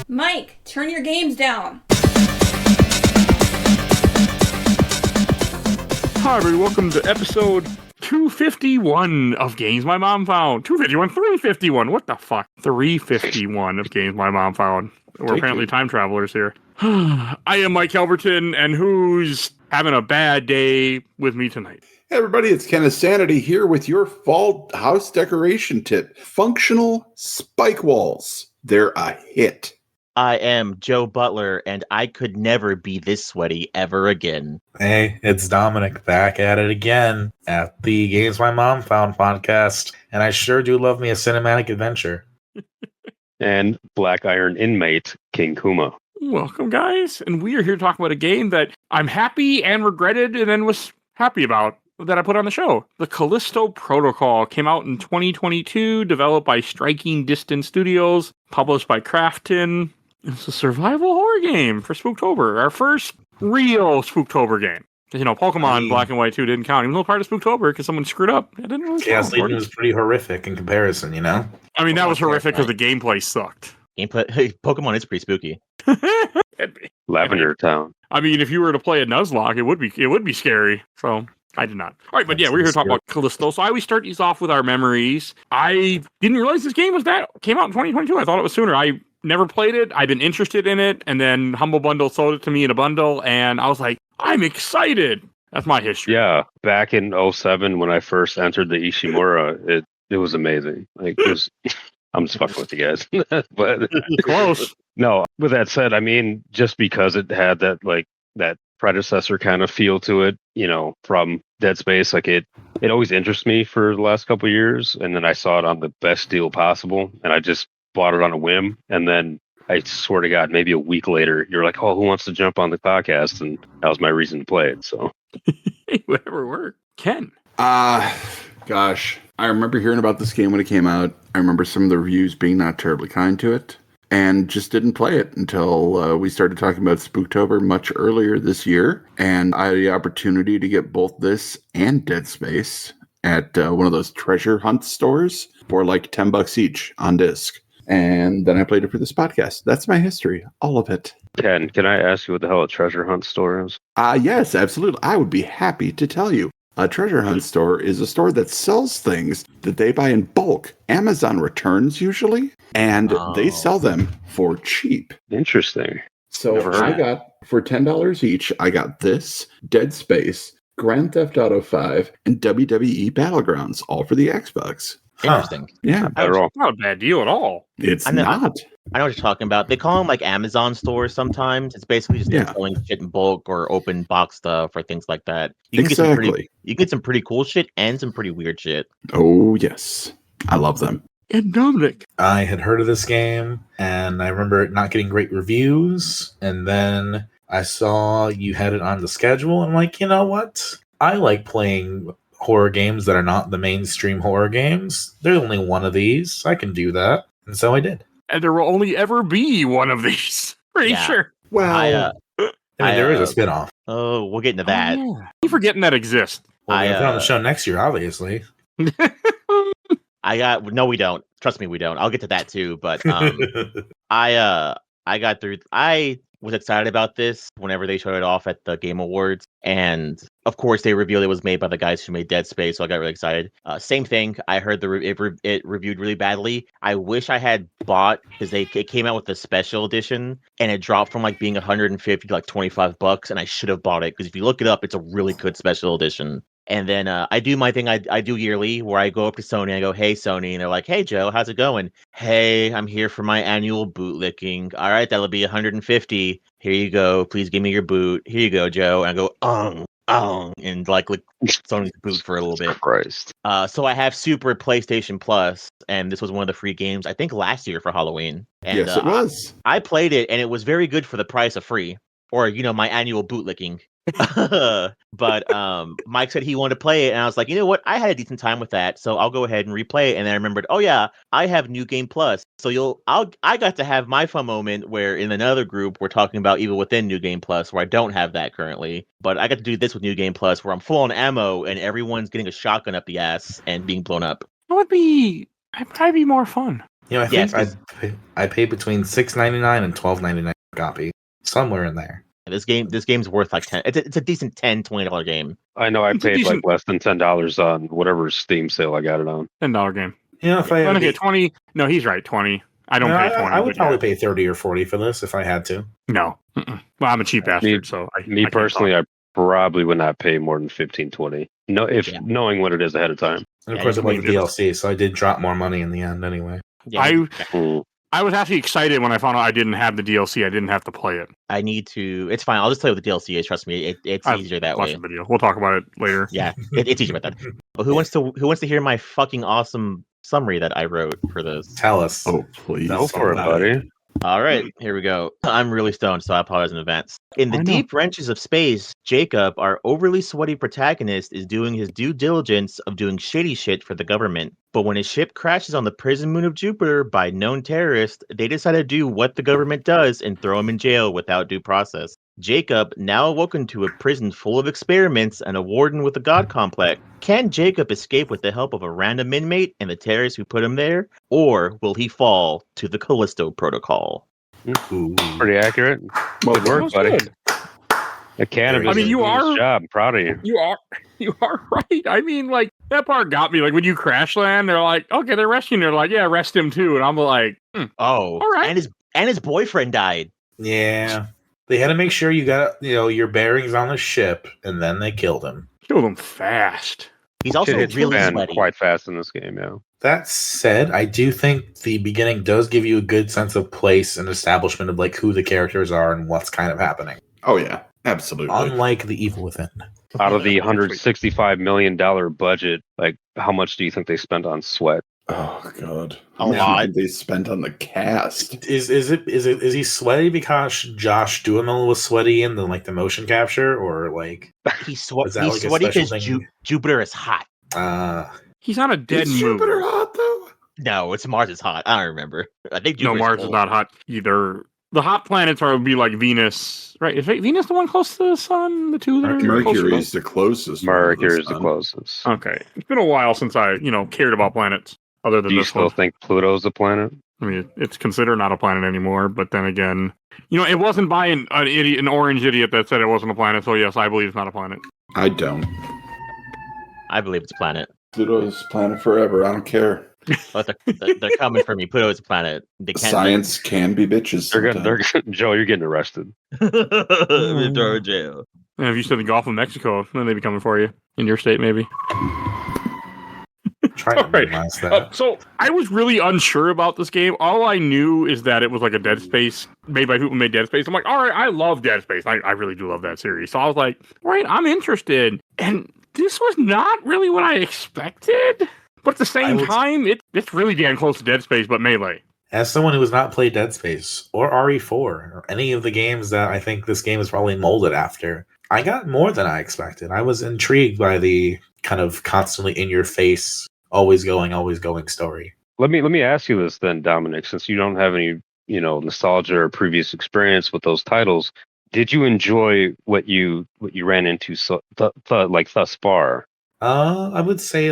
Mike, turn your games down. Hi, everybody. Welcome to episode 251 of Games My Mom Found. 251, 351. What the fuck? 351 of Games My Mom Found. We're apparently time travelers here. I am Mike Albertin, and who's having a bad day with me tonight? Hey everybody, it's Kenneth Sanity here with your fall house decoration tip. Functional spike walls. They're a hit. I am Joe Butler, and I could never be this sweaty ever again. Hey, it's Dominic back at it again at the Games My Mom Found podcast, and I sure do love me a cinematic adventure. And Black Iron inmate, King Kuma. Welcome, guys. And we are here talking about a game that I'm happy and regretted and then was happy about that I put on the show. The Callisto Protocol came out in 2022, developed by Striking Distance Studios, published by Crafton. It's a survival horror game for Spooktober, our first real Spooktober game. Because, you know, Pokemon Black and White 2 didn't count. Even though part of Spooktober because someone screwed up. It didn't really Chaos count. Legion was pretty horrific in comparison, you know? I mean, that was horrific because the gameplay sucked. Pokemon is pretty spooky. Lavender Town. I mean, if you were to play a Nuzlocke, it would be scary. So I did not. All right, but yeah, we're here to talk about Callisto. So I always start these off with our memories. I didn't realize this game came out in 2022. I thought it was sooner. I never played it. I've been interested in it, and then Humble Bundle sold it to me in a bundle, and I was like, I'm excited. That's my history. Yeah, back in 2007 when I first entered the Ishimura, it was amazing. Like, it was, I'm just fucking with you guys. But Close. No, with that said, I mean, just because it had that predecessor kind of feel to it, you know, from Dead Space, like it always interests me for the last couple of years, and then I saw it on the best deal possible, and I just bought it on a whim, and then I swear to God, maybe a week later, you're like, "Oh, who wants to jump on the podcast?" And that was my reason to play it. So, Whatever worked. Ken. Gosh, I remember hearing about this game when it came out. I remember some of the reviews being not terribly kind to it, and just didn't play it until we started talking about Spooktober much earlier this year. And I had the opportunity to get both this and Dead Space at one of those treasure hunt stores for like $10 each on disc. And then I played it for this podcast. That's my history, all of it. Ken, can I ask you what the hell a treasure hunt store is? Yes, absolutely. I would be happy to tell you. A treasure hunt store is a store that sells things that they buy in bulk. Amazon returns usually, and they sell them for cheap. Interesting. So I got, for $10 each, I got this, Dead Space, Grand Theft Auto 5, and WWE Battlegrounds, all for the Xbox. Interesting. Yeah. Not a bad deal at all. It's not. I know what you're talking about. They call them like Amazon stores sometimes. It's basically just selling shit in bulk or open box stuff or things like that. You can get some pretty cool shit and some pretty weird shit. Oh, yes. I love them. And Dominic. I had heard of this game, and I remember it not getting great reviews, and then I saw you had it on the schedule, and I'm like, you know what? I like playing horror games that are not the mainstream horror games. There's only one of these. I can do that. And so I did. And there will only ever be one of these. Pretty sure. Well, there is a spinoff. Oh, we'll get into that. Oh, yeah. You forgetting that exists. We'll be on the show next year, obviously. No, we don't. Trust me, we don't. I'll get to that too. But I was excited about this whenever they showed it off at the Game Awards. And of course, they revealed it was made by the guys who made Dead Space. So I got really excited. Same thing. I heard it reviewed really badly. I wish I had bought, because it came out with the special edition and it dropped from like being $150 to like $25. And I should have bought it because if you look it up, it's a really good special edition. And then I do my thing I do yearly where I go up to Sony and I go, "Hey, Sony." And they're like, "Hey, Joe, how's it going?" "Hey, I'm here for my annual bootlicking." "All right, that'll be $150. Here you go. Please give me your boot. Here you go, Joe." And I go, and like Sony's boot for a little bit. Christ. So I have Super PlayStation Plus, and this was one of the free games, I think last year for Halloween. And, yes, it was. I played it, and it was very good for the price of free. Or, you know, my annual bootlicking. But Mike said he wanted to play it, and I was like, you know what? I had a decent time with that, so I'll go ahead and replay it. And then I remembered, oh yeah, I have New Game Plus, so I got to have my fun moment where in another group we're talking about Evil Within New Game Plus, where I don't have that currently, but I got to do this with New Game Plus, where I'm full on ammo and everyone's getting a shotgun up the ass and being blown up. That'd probably be more fun. You know, I Yes, think I paid between $6.99 and $12.99 a copy, somewhere in there. this game's worth like 10. It's a decent $10-$20 game. I know I It's a paid like decent- less than $10 on whatever Steam sale I got it on. $10 game. You know, if I I had don't to get 20. No, he's right. 20. I don't pay 20. I would but probably yeah. pay 30 or 40 for this if I had to. No. Mm-mm. Well, I'm a cheap bastard, so I Me can't personally, talk. I probably would not pay more than $15-$20. No, if Yeah. knowing what it is ahead of time. And of Yeah, course, you it was can the leave it. DLC, so I did drop more money in the end anyway. Yeah, I was actually excited when I found out I didn't have the DLC. I didn't have to play it. I need to. It's fine. I'll just play with the DLC. Trust me, it's I've easier that Watch way. the video. We'll talk about it later. Yeah, it's easier about that. But who wants to hear my fucking awesome summary that I wrote for this? Tell us. Oh, please. Go for it, buddy. All right, here we go. I'm really stoned, so I apologize in advance. In the I know. deep wrenches of space, Jacob, our overly sweaty protagonist, is doing his due diligence of doing shady shit for the government. But when his ship crashes on the prison moon of Jupiter by known terrorists, they decide to do what the government does and throw him in jail without due process. Jacob, now awoken to a prison full of experiments and a warden with a god complex, can Jacob escape with the help of a random inmate and the terrorists who put him there? Or will he fall to the Callisto protocol? Ooh. Pretty accurate. Well, Good work, buddy. Good. The cannabis. I mean, you is doing its are- job. I'm proud of you. You are right. I mean, like, that part got me. Like, when you crash land, they're like, okay, they're rescuing. They're like, yeah, arrest him too. And I'm like, Oh, All right. and his boyfriend died. Yeah. They had to make sure you got, your bearings on the ship, and then they killed him. killed him fast. He's also Shit hits the really fan sweaty. quite fast in this game, yeah. That said, I do think the beginning does give you a good sense of place and establishment of like who the characters are and what's kind of happening. Oh, yeah. Absolutely. Unlike the Evil Within. Out of the $165 million budget, like how much do you think they spent on sweat? Oh, God. A How much lot. did they spent on the cast? Is he sweaty because Josh Duhamel was sweaty in the motion capture, or like He's Is that he's like a sweaty special because thing? Jupiter is hot. He's on a dead Is moon. Jupiter hot, though? No, it's Mars is hot. I don't remember. I think No, Jupiter's Mars is cold. not hot either. The hot planets would be like Venus, right? Is Venus the one close to the sun? The two that are closer to Mercury is the closest. one to Mercury is the sun. closest. Okay, it's been a while since I, cared about planets other than Do you this still one. think Pluto's a planet? I mean, it's considered not a planet anymore. But then again, it wasn't by an idiot, an orange idiot that said it wasn't a planet. So yes, I believe it's not a planet. I don't. I believe it's a planet. Pluto's planet forever. I don't care. But they're coming for me. Pluto is a planet. They can't. Science can be bitches. Joe, you're getting arrested. Throw in jail. And if you said the Gulf of Mexico, then they'd be coming for you in your state, maybe. try to All right. minimize that. So I was really unsure about this game. All I knew is that it was like a Dead Space made by people who made Dead Space. I'm like, all right, I love Dead Space. I really do love that series. So I was like, all right, I'm interested. And this was not really what I expected. But at the same time, it's really damn close to Dead Space, but Melee. As someone who has not played Dead Space or RE4 or any of the games that I think this game is probably molded after, I got more than I expected. I was intrigued by the kind of constantly in your face, always going story. Let me ask you this then, Dominic, since you don't have any, nostalgia or previous experience with those titles, did you enjoy what you ran into thus far? I would say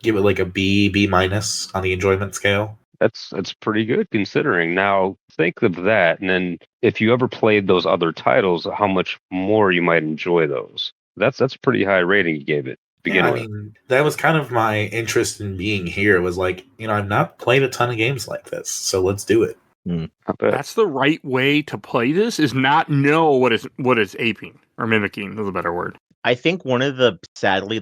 give it a B minus on the enjoyment scale. That's pretty good considering. Now think of that, and then if you ever played those other titles, how much more you might enjoy those. That's a pretty high rating you gave it to begin Yeah, I with. mean, that was kind of my interest in being here. Was I've not played a ton of games like this, so let's do it. Not bad. That's the right way to play this, is not know what is aping or mimicking is a better word. I think one of the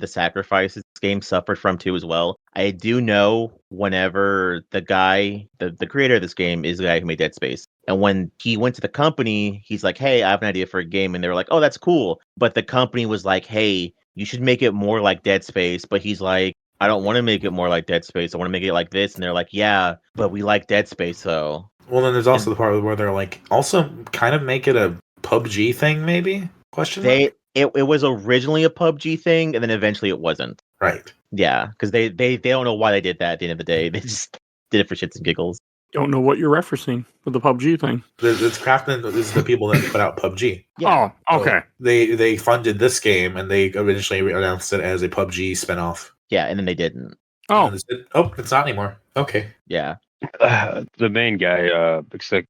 sacrifices this game suffered from too as well. I do know whenever the guy, the creator of this game is the guy who made Dead Space. And when he went to the company, he's like, hey, I have an idea for a game. And they were like, oh, that's cool. But the company was like, hey, you should make it more like Dead Space. But he's like, I don't want to make it more like Dead Space. I want to make it like this. And they're like, yeah, but we like Dead Space, so. Well, then there's also the part where they're like, also kind of make it a PUBG thing, maybe? Question mark? It was originally a PUBG thing, and then eventually it wasn't. Right. Yeah, because they don't know why they did that at the end of the day. They just did it for shits and giggles. Don't know what you're referencing with the PUBG thing. It's Crafton is the people that put out PUBG. Yeah. Oh, okay. So they funded this game, and they eventually announced it as a PUBG spinoff. Yeah, and then they didn't. Oh, And they said, oh, it's not anymore. Okay. Yeah. The main guy,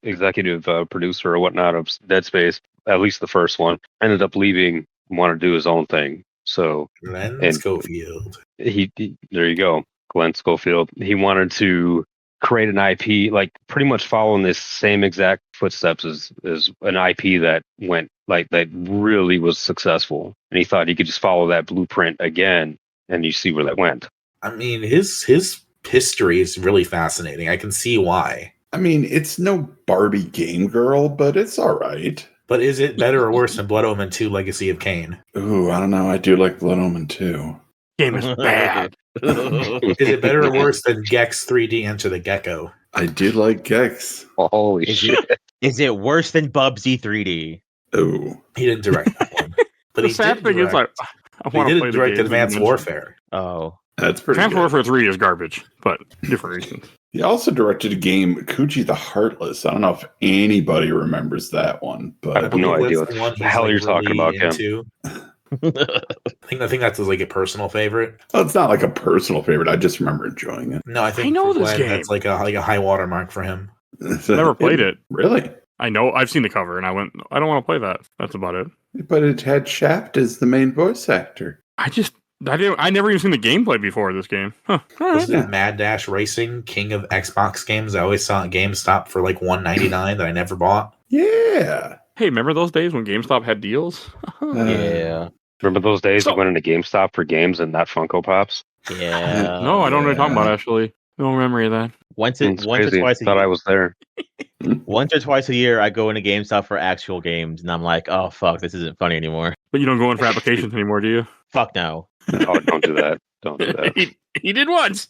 executive producer or whatnot of Dead Space, at least the first one, ended up leaving, wanted to do his own thing. So Glenn Schofield. He there you go, Glenn Schofield. He wanted to create an IP, like pretty much following this same exact footsteps as an IP that went like that really was successful, and he thought he could just follow that blueprint again, and you see where that went. I mean, his history is really fascinating. I can see why. I mean, it's no Barbie game girl, but it's all right. But is it better or worse than Blood Omen 2 Legacy of Kain? Ooh, I don't know. I do like Blood Omen 2. Game is bad. Is it better or worse than Gex 3D Enter the Gecko? I do like Gex. Holy shit. Is it worse than Bubsy 3D? Oh. He didn't direct that one. But The sad thing is, like, I want to play the direct game. Advanced Warfare. Oh. That's pretty Advanced good. Warfare 3 is garbage, but different reasons. He also directed a game, Kuji the Heartless. I don't know if anybody remembers that one, I but have no idea what One the hell he's, you're talking about, Kim. into. I think that's like a personal favorite. oh, it's not like a personal favorite. I just remember enjoying it. No, I think I know for this Glenn, game. that's like a high watermark for him. Never played it. Really? I know. I've seen the cover, and I went, I don't want to play that. That's about it. But it had Shaft as the main voice actor. I never even seen the gameplay before this game. Huh. All right. Wasn't it Mad Dash Racing, king of Xbox games? I always saw at GameStop for like $1.99 that I never bought. Yeah. Hey, remember those days when GameStop had deals? Yeah. Remember those days So- you went into GameStop for games and not Funko Pops? Yeah. No, I don't know what you're talking yeah. about, actually. No memory of that. Once It's or crazy. twice a Thought year. I was there. Once or twice a year, I go into GameStop for actual games, and I'm like, oh fuck, this isn't funny anymore. But you don't go in for applications anymore, do you? Fuck no. Oh, don't do that. Don't do that. he did once.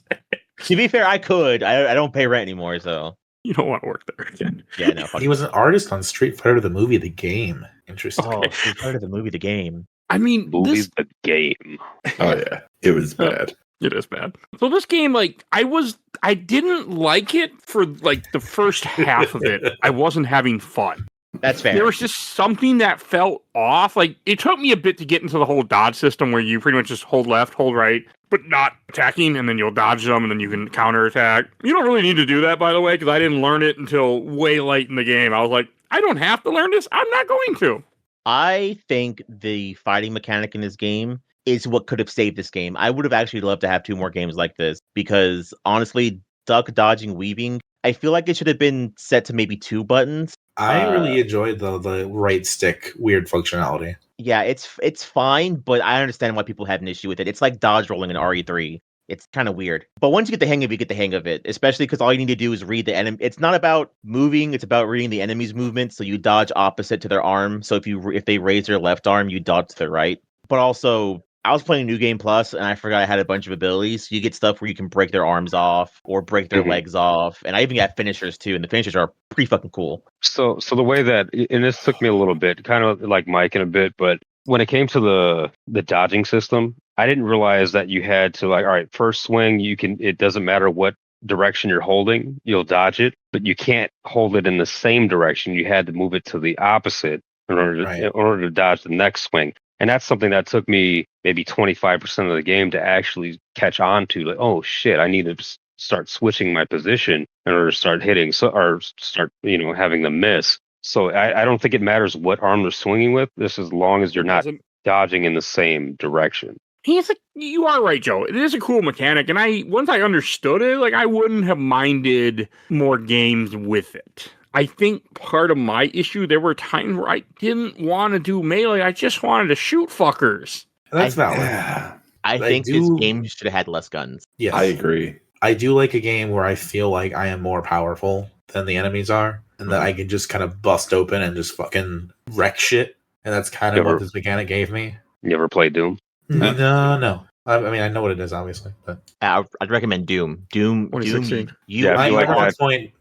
To be fair, I could. I don't pay rent anymore, so You don't want to work there again. yeah, no. Fuck He was an artist on Street Fighter the movie, the game. Interesting. Oh, so part of the movie, the game. I mean, Movie this the game. Oh, yeah. It was bad. it is bad. So this game, like, I didn't like it for like the first half of it. I wasn't having fun. That's fair. There was just something that felt off. Like, it took me a bit to get into the whole dodge system where you pretty much just hold left, hold right, but not attacking, and then you'll dodge them, and then you can counterattack. You don't really need to do that, by the way, because I didn't learn it until way late in the game. I was like, I don't have to learn this. I'm not going to. I think the fighting mechanic in this game is what could have saved this game. I would have actually loved to have 2 more games like this because honestly, duck, dodging, weaving, I feel like it should have been set to maybe 2 buttons. I really enjoyed the right stick weird functionality. Yeah, it's fine, but I understand why people have an issue with it. It's like dodge rolling in RE3. It's kind of weird. But once you get the hang of it, you get the hang of it, especially because all you need to do is read the enemy. It's not about moving, it's about reading the enemy's movement, so you dodge opposite to their arm. So if they raise their left arm, you dodge to their right. But also, I was playing New Game Plus, and I forgot I had a bunch of abilities. So you get stuff where you can break their arms off or break their legs off. And I even got finishers, too, and the finishers are pretty fucking cool. So the way that, and this took me a little bit, kind of like Mike in a bit, but when it came to the dodging system, I didn't realize that you had to, like, all right, first swing, it doesn't matter what direction you're holding, you'll dodge it, but you can't hold it in the same direction. You had to move it to the opposite in order to dodge the next swing. And that's something that took me maybe 25% of the game to actually catch on to. Like, oh shit, I need to start switching my position in order to start hitting, or start, having them miss. So I don't think it matters what arm they're swinging with, just as long as you're not dodging in the same direction. You are right, Joe. It is a cool mechanic, and once I understood it, like, I wouldn't have minded more games with it. I think part of my issue, there were times where I didn't want to do melee. I just wanted to shoot fuckers. That's valid. Yeah. I think this game should have had less guns. Yes. I agree. I do like a game where I feel like I am more powerful than the enemies are, and that I can just kind of bust open and just fucking wreck shit. And that's kind of what this mechanic gave me. You ever play Doom? No. I mean, I know what it is, obviously, but I'd recommend Doom. Doom. 2016. my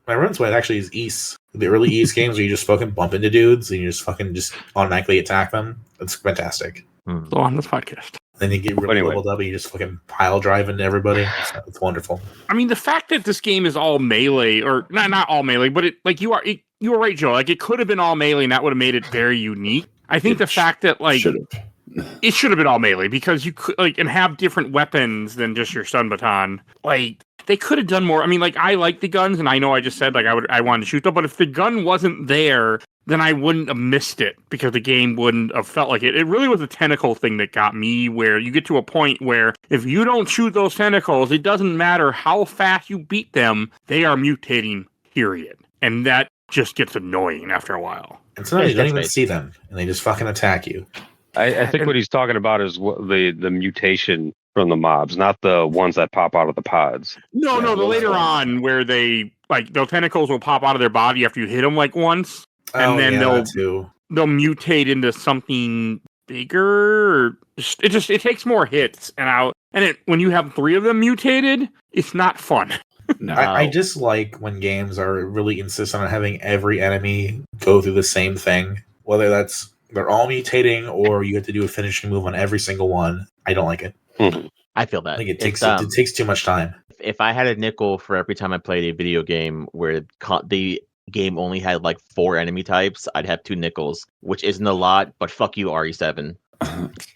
reference point actually is East. The early East games where you just fucking bump into dudes and you just automatically attack them. It's fantastic. So on this podcast. Then you get really leveled up and you just fucking pile drive into everybody. It's wonderful. I mean, the fact that this game is all melee, or not all melee, but you were right, Joe. Like, it could have been all melee, and that would have made it very unique. I think the fact that, like, it should have been all melee because you could, like, and have different weapons than just your stun baton. Like, they could have done more. I mean, like, I like the guns, and I know I just said, like, I wanted to shoot them, but if the gun wasn't there, then I wouldn't have missed it because the game wouldn't have felt like it. It really was a tentacle thing that got me, where you get to a point where if you don't shoot those tentacles, it doesn't matter how fast you beat them, they are mutating, period. And that just gets annoying after a while. And sometimes you don't even see them, and they just fucking attack you. I think what he's talking about is the mutation from the mobs, not the ones that pop out of the pods. No, the later on where they, like, the tentacles will pop out of their body after you hit them, like, once. And then they'll mutate into something bigger. It takes more hits, when you have 3 of them mutated, it's not fun. No. I just like when games are really insistent on having every enemy go through the same thing, whether that's they're all mutating or you have to do a finishing move on every single one. I don't like it. Mm-hmm. I feel that. I think it takes too much time. If I had a nickel for every time I played a video game where the game only had like 4 enemy types, I'd have 2 nickels, which isn't a lot, but fuck you, RE7.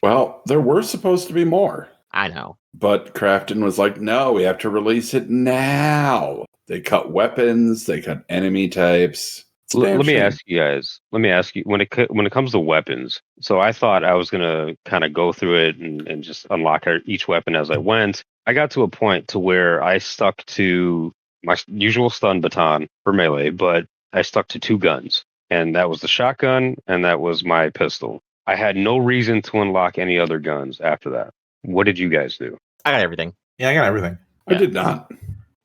Well, there were supposed to be more. I know. But Crafton was like, no, we have to release it now. They cut weapons, they cut enemy types. Let me ask you guys, when it comes to weapons, so I thought I was going to kind of go through it and just unlock each weapon as I went. I got to a point to where I stuck to my usual stun baton for melee, but I stuck to 2 guns, and that was the shotgun and that was my pistol. I had no reason to unlock any other guns after that. What did you guys do? I got everything. Yeah, I got everything. I did not.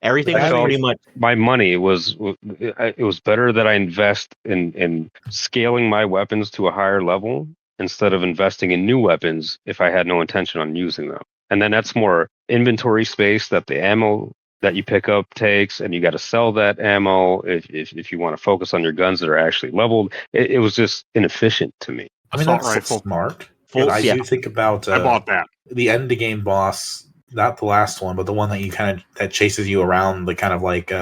Everything was pretty much. My money it was better that I invest in scaling my weapons to a higher level instead of investing in new weapons if I had no intention on using them. And then that's more inventory space that the ammo that you pick up takes, and you got to sell that ammo if you want to focus on your guns that are actually leveled. It was just inefficient to me. I mean, that's smart. I do think about I bought that. The end of game boss, not the last one, but the one that chases you around the kind of like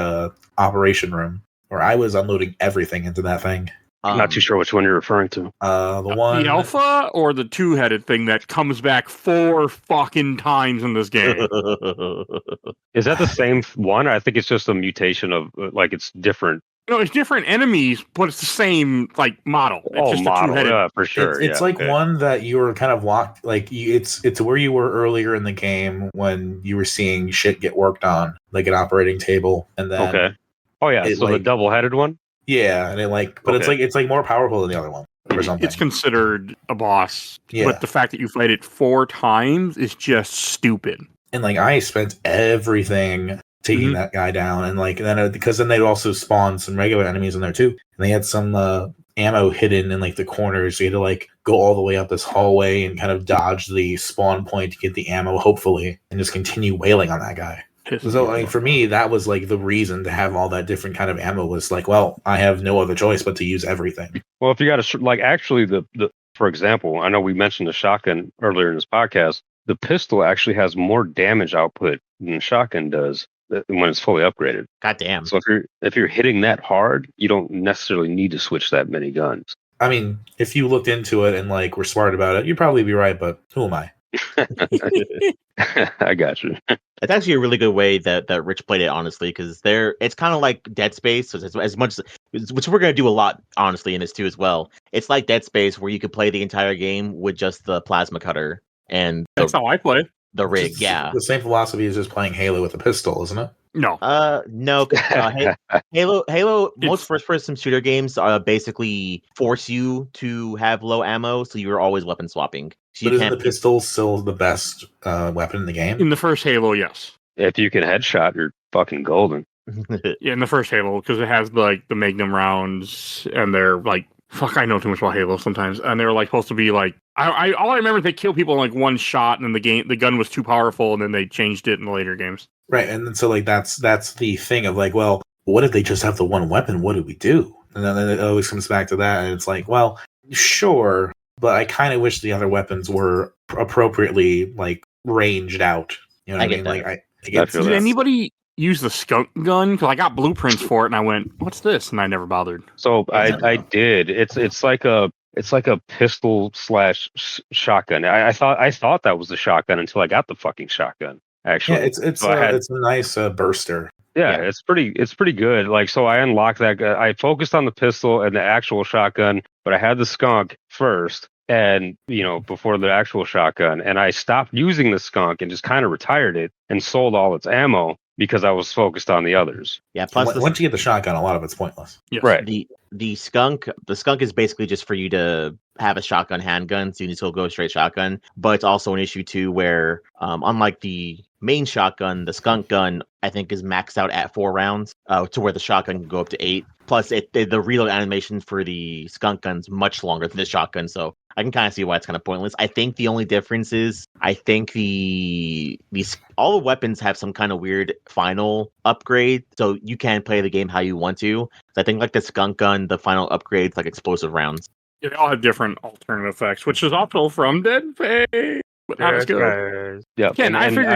operation room, where I was unloading everything into that thing. I'm not too sure which one you're referring to. The alpha or the 2-headed thing that comes back 4 fucking times in this game. Is that the same one? I think it's just a mutation of like it's different. No, it's different enemies, but it's the same like model. It's just model, a 2-headed. yeah, for sure. It's one that you were kind of locked. Like it's where you were earlier in the game when you were seeing shit get worked on, like an operating table, and then the double-headed one. Yeah, and it's like more powerful than the other one or something. It's considered a boss, yeah. But the fact that you fight it 4 times is just stupid. And like I spent everything taking that guy down, and like then because then they'd also spawn some regular enemies in there too, and they had some ammo hidden in like the corners, so you had to like go all the way up this hallway and kind of dodge the spawn point to get the ammo, hopefully, and just continue wailing on that guy. So like for me, that was like the reason to have all that different kind of ammo was like, well, I have no other choice but to use everything. Well, if you got to like actually the for example, I know we mentioned the shotgun earlier in this podcast. The pistol actually has more damage output than the shotgun does when it's fully upgraded. God damn. So if you're hitting that hard, you don't necessarily need to switch that many guns. I mean, if you looked into it and like were smart about it, you'd probably be right, but who am I? I got you. It's actually a really good way that Rich played it, honestly, because it's kind of like Dead Space, so as much which we're going to do a lot, honestly, in this too as well. It's like Dead Space, where you could play the entire game with just the plasma cutter and that's how I play. The rig, yeah. The same philosophy as just playing Halo with a pistol, isn't it? No. No. Halo. Most first-person shooter games basically force you to have low ammo, so you're always weapon swapping. So but isn't the pistol still the best weapon in the game? In the first Halo, yes. If you can headshot, you're fucking golden. Yeah, in the first Halo, because it has like the Magnum rounds, and they're like, fuck, I know too much about Halo sometimes, and they're like supposed to be like, all I remember is they kill people in like one shot, and then the gun was too powerful, and then they changed it in the later games. Right, and then, so like that's the thing of like, well, what if they just have the one weapon? What do we do? And then it always comes back to that, and it's like, well, sure, but I kind of wish the other weapons were appropriately like ranged out. You know what I mean? That. Like I get Did anybody use the skunk gun? Because I got blueprints for it, and I went, "What's this?" And I never bothered. So I did. It's like a pistol / shotgun. I thought that was the shotgun until I got the fucking shotgun. actually. Yeah, it's So I had a nice burster. Yeah, Yeah. it's pretty good. Like, so I unlocked that. I focused on the pistol and the actual shotgun, but I had the skunk first, and before the actual shotgun, and I stopped using the skunk and just kind of retired it and sold all its ammo because I was focused on the others. Yeah. Plus, Once you get the shotgun, a lot of it's pointless. Yes. Right. the skunk is basically just for you to have a shotgun handgun, so you can still go straight shotgun. But it's also an issue too, where unlike the main shotgun, the skunk gun I think is maxed out at 4 rounds, to where the shotgun can go up to 8. Plus, the reload animation for the skunk gun's much longer than the shotgun, so I can kind of see why it's kind of pointless. I think the only difference is I think all the weapons have some kind of weird final upgrade, so you can play the game how you want to. So I think like the skunk gun, the final upgrades like explosive rounds. Yeah, they all have different alternate effects, which is also from Dead Space. But not as good. Yeah, Ken, I figured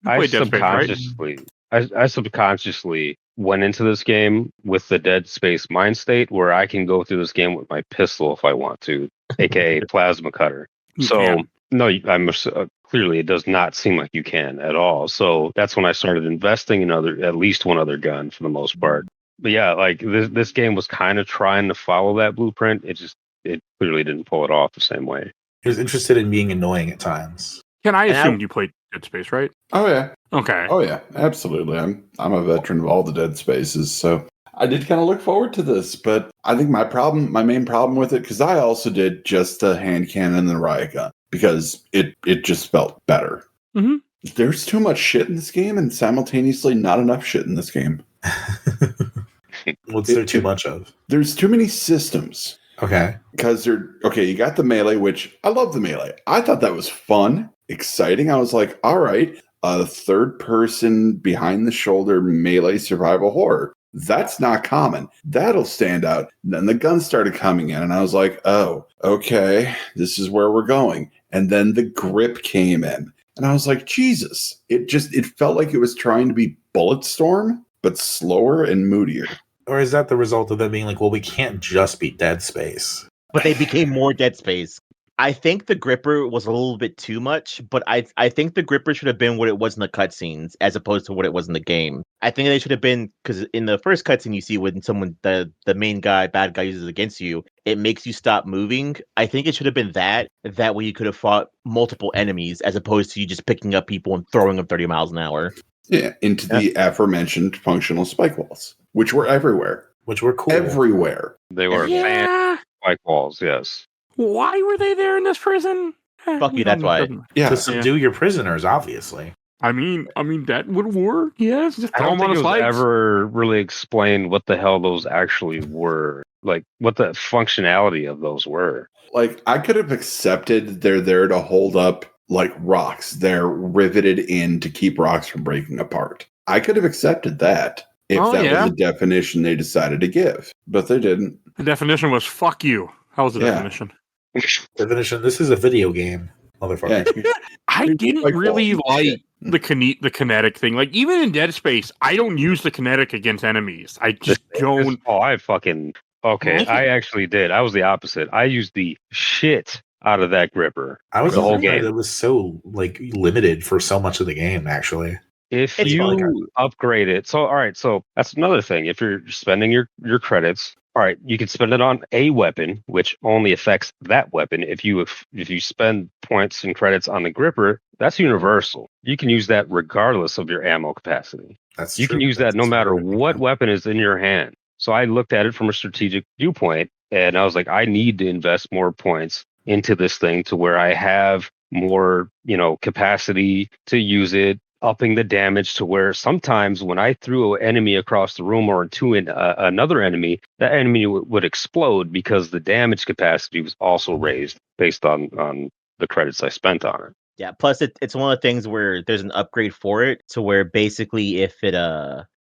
you I played Dead Space, right? I subconsciously went into this game with the Dead Space mind state where I can go through this game with my pistol if I want to, aka plasma cutter. You So can. no, clearly it does not seem like you can at all. So that's when I started investing in at least one other gun for the most part. But yeah, like this game was kind of trying to follow that blueprint. It clearly didn't pull it off the same way. He was interested in being annoying at times. Ken, I And assumed you played Dead Space, right? Oh yeah. Okay. Oh yeah, absolutely. I'm a veteran of all the Dead Spaces, so I did kind of look forward to this. But I think my main problem with it, because I also did just the hand cannon and the riot gun because it just felt better. Mm-hmm. There's too much shit in this game, and simultaneously not enough shit in this game. What's there too much of? There's too many systems. Okay. Because you got the melee, which I love the melee. I thought that was fun, exciting. I was like, all right, a third person behind the shoulder melee survival horror. That's not common. That'll stand out. And then the guns started coming in, and I was like, oh, okay, this is where we're going. And then the grip came in, and I was like, Jesus. It felt like it was trying to be Bulletstorm, but slower and moodier. Or is that the result of them being like, well, we can't just be Dead Space? But they became more Dead Space. I think the gripper was a little bit too much, but I think the gripper should have been what it was in the cutscenes as opposed to what it was in the game. I think they should have been, because in the first cutscene you see when someone, the main bad guy uses it against you, it makes you stop moving. I think it should have been that way you could have fought multiple enemies as opposed to you just picking up people and throwing them 30 miles an hour. Yeah, into the aforementioned functional spike walls, which were everywhere. Which were cool. Everywhere. They were fan spike walls, yes. Why were they there in this prison? Fuck you, that's why. Yeah. To subdue your prisoners, obviously. I mean that would work. Yes, just I throw don't them on think a it was spike. ever really explained what the hell those actually were. Like, what the functionality of those were. Like, I could have accepted they're there to hold up, like, rocks. They're riveted in to keep rocks from breaking apart. I could have accepted that if was the definition they decided to give. But they didn't. The definition was "fuck you." How was the definition? Definition: this is a video game, motherfucker. Yeah. I didn't really like the kinetic thing. Like, even in Dead Space, I don't use the kinetic against enemies. I just don't. Okay, I actually did. I was the opposite. I used the shit out of that gripper. I was the whole game. It was so limited for so much of the game, actually. If you upgrade it, so that's another thing. If you're spending your credits, all right, you can spend it on a weapon, which only affects that weapon. If you spend points and credits on the gripper, that's universal. You can use that regardless of your ammo capacity. You can use that no matter what weapon is in your hand. So I looked at it from a strategic viewpoint, and I was like, I need to invest more points into this thing to where I have more, capacity to use it, upping the damage to where sometimes when I threw an enemy across the room or to another enemy, that enemy would explode because the damage capacity was also raised based on the credits I spent on it. Yeah, plus it's one of the things where there's an upgrade for it to where basically if it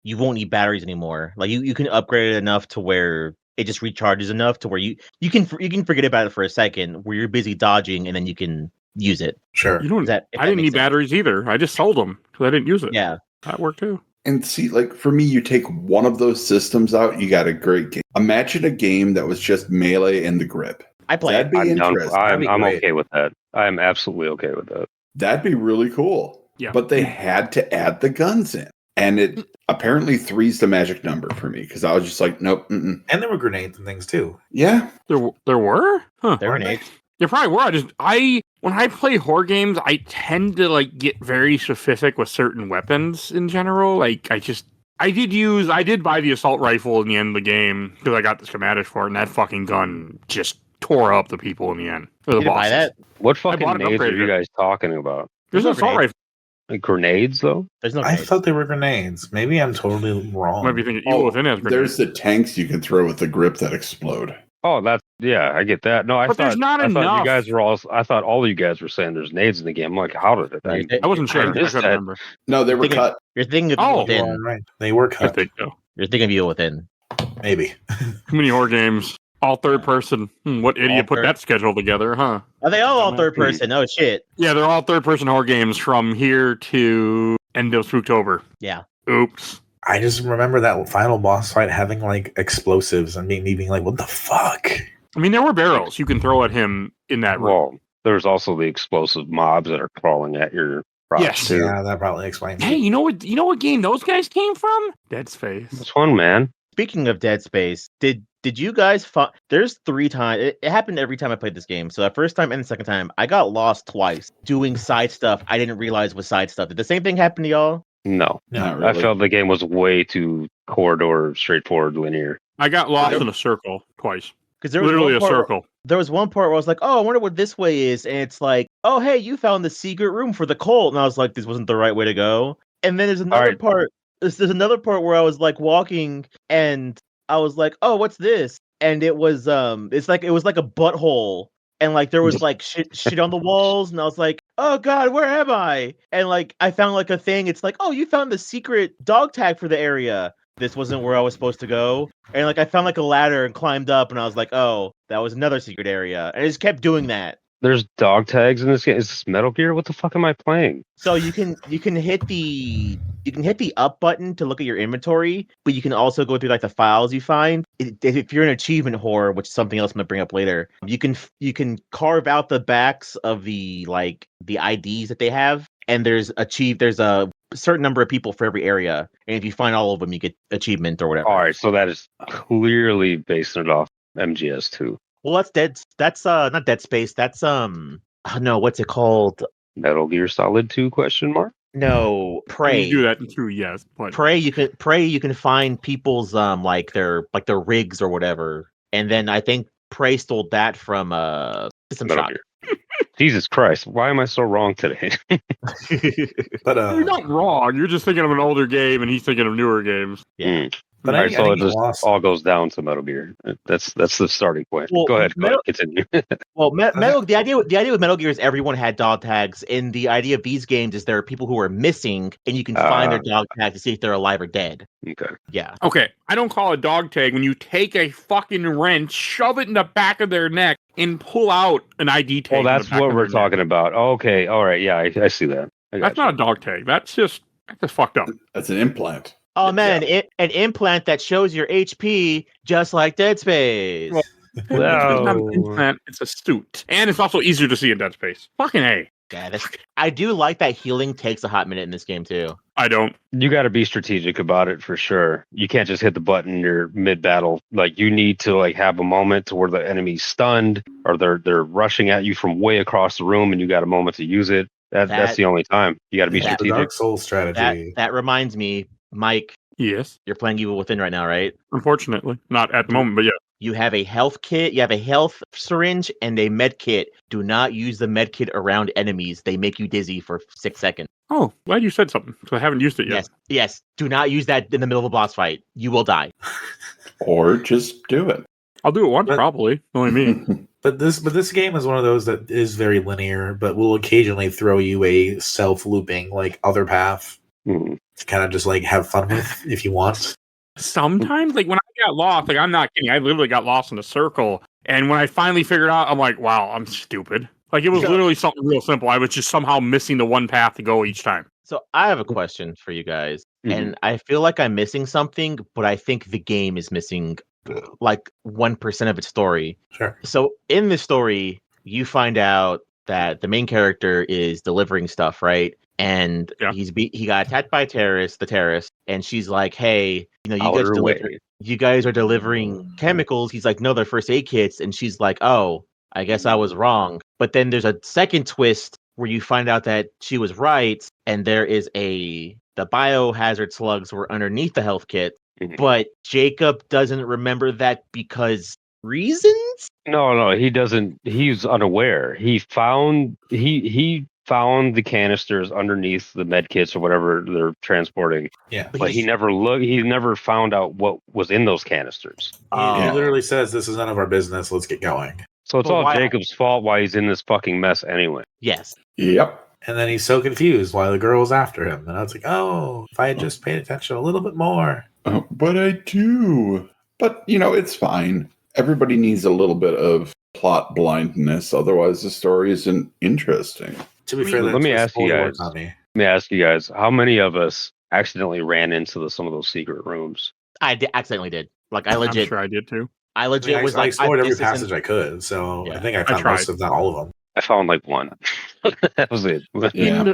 you won't need batteries anymore. Like you can upgrade it enough to where it just recharges enough to where you can forget about it for a second where you're busy dodging and then you can use it. Sure. I didn't need batteries either. I just sold them because I didn't use it. Yeah. That worked too. And see, like, for me, you take one of those systems out, you got a great game. Imagine a game that was just melee and the grip. I play That'd be interesting. I'm okay with that. I'm absolutely okay with that. That'd be really cool. Yeah. but they had to add the guns in. And it apparently 3's the magic number for me because I was just like, nope. Mm-mm. And there were grenades and things too. Yeah. There were? Huh. There were grenades. There probably were. When I play horror games, I tend to like get very specific with certain weapons in general. Like I did buy the assault rifle in the end of the game because I got the schematic for it, and that fucking gun just tore up the people in the end. You didn't buy that? What I bought fucking an nades are upgrade you kit. guys talking about? There's an no assault grenade. rifle. Like grenades, though? There's no I grenades. thought they were grenades. Maybe I'm totally wrong. Might be thinking Evil Within has grenades. There's the tanks you can throw with the grip that explode. Oh, I get that. No, I But thought there's not I thought enough. you guys were all. I thought all of you guys were saying there's nades in the game. I'm like, how did it? I wasn't sure. I missed couldn't that. remember. No, they were Thinking- cut. You're thinking of Oh. Evil You Within. are right. They were I cut. think so. You're thinking of Evil Within. Maybe. Too many horror games. All third person. What idiot All put third- that schedule together, huh? Are they all third person? Oh shit. Yeah, they're all third person horror games from here to end of Spooktober. Yeah. Oops. I just remember that final boss fight having like explosives and me being like, "What the fuck?" I mean, there were barrels you can throw at him in that room. Well, there's also the explosive mobs that are crawling at your props Yes. too. Yeah, that probably explains Hey, it. you know what game those guys came from? Dead Space. It's fun, man. Speaking of Dead Space, did you guys find there's 3 times it happened every time I played this game. So the first time and the second time, I got lost twice doing side stuff I didn't realize was side stuff. Did the same thing happen to y'all? No, Not I really. felt the game was way too corridor, straightforward, linear. I got lost in a circle twice. Because there was Literally one a part- circle. There was one part where I was like, "Oh, I wonder what this way is," and it's like, "Oh, hey, you found the secret room for the cult," and I was like, "This wasn't the right way to go." And then there's another Alright. part. There's another part where I was like walking, and I was like, "Oh, what's this?" And it was it was like a butthole, and like there was like shit on the walls, and I was like, "Oh God, where am I?" And like I found like a thing. It's like, "Oh, you found the secret dog tag for the area." This wasn't where I was supposed to go. And like I found like a ladder and climbed up, and I was like, "Oh, that was another secret area." And I just kept doing that. There's dog tags in this game. Is this Metal Gear? What the fuck am I playing? So you can hit the up button to look at your inventory, but you can also go through like the files you find. If you're an achievement whore, which is something else I'm gonna bring up later, you can carve out the backs of the IDs that they have, and there's a certain number of people for every area, and if you find all of them, you get achievement or whatever. All right, so that is clearly basing it off MGS2. Well, that's not Dead Space. That's no, what's it called? Metal Gear Solid 2 question mark? No, Prey. You do that too, yes. But Prey, you can find people's like their rigs or whatever, and then I think Prey stole that from System Metal Shock. Gear. Jesus Christ, why am I so wrong today? But you're not wrong. You're just thinking of an older game, and he's thinking of newer games. Yeah. But All I right, so think it you just lost. all goes down to Metal Gear. That's the starting point. Well, Go ahead, continue. Well, the idea with Metal Gear is everyone had dog tags, and the idea of these games is there are people who are missing, and you can find their dog tag to see if they're alive or dead. Okay. Yeah. Okay, I don't call it dog tag when you take a fucking wrench, shove it in the back of their neck, and pull out an ID tag. Well, in the that's back what of we're their neck. talking about. Okay, all right, yeah, I see that. That's not a dog tag. That's just fucked up. That's an implant. Oh man, an implant that shows your HP, just like Dead Space. Well, It's not an implant, it's a suit. And it's also easier to see in Dead Space. Fucking A. Yeah, I do like that healing takes a hot minute in this game too. I don't. You got to be strategic about it for sure. You can't just hit the button you're mid battle. Like you need to like have a moment to where the enemy's stunned or they're rushing at you from way across the room, and you got a moment to use it. That's the only time. You got to be The strategic. Dark Souls strategy. That reminds me, Mike, Yes. you're playing Evil Within right now, right? Unfortunately. Not at the moment, but yeah. You have a health kit, you have a health syringe, and a med kit. Do not use the med kit around enemies. They make you dizzy for 6 seconds. Oh, glad you said something, because I haven't used it yet. Yes. Do not use that in the middle of a boss fight. You will die. Or just do it. I'll do it once, But- probably. Only me. But this game is one of those that is very linear, but will occasionally throw you a self-looping like other path Mhm. to kind of just like have fun with if you want. Sometimes, like when I got lost, like I'm not kidding, I literally got lost in a circle. And when I finally figured out, I'm like, wow, I'm stupid. Like it was So- literally something real simple. I was just somehow missing the one path to go each time. So I have a question for you guys. Mhm. And I feel like I'm missing something, but I think the game is missing like 1% of its story. Sure. So in the story, you find out that the main character is delivering stuff, right? and Yeah. he got attacked by the terrorist, and she's like, "Hey, Outer way. you guys are delivering chemicals." He's like, "No, they're first aid kits," and she's like, "Oh, I guess I was wrong." But then there's a second twist where you find out that she was right, and the biohazard slugs were underneath the health kit, Mhm. but Jacob doesn't remember that because reasons. No, he doesn't. He's unaware. He found the canisters underneath the med kits or whatever they're transporting, Yeah. but he never looked. He never found out what was in those canisters. He literally says, "This is none of our business. Let's get going." So it's But all why- Jacob's fault why he's in this fucking mess anyway. Yes. Yep. And then he's so confused why the girl's after him. And I was like, oh, if I had just paid attention a little bit more. But I do. But, it's fine. Everybody needs a little bit of plot blindness. Otherwise, the story isn't interesting. To be fair, let me ask you guys. on me. Let me ask you guys: how many of us accidentally ran into some of those secret rooms? I accidentally did. Like, I'm sure I did too. I legit was I like, explored every this isn't- passage I could. So Yeah. I think I I found tried. most, if not all of them. I found like one. That was it. Yeah.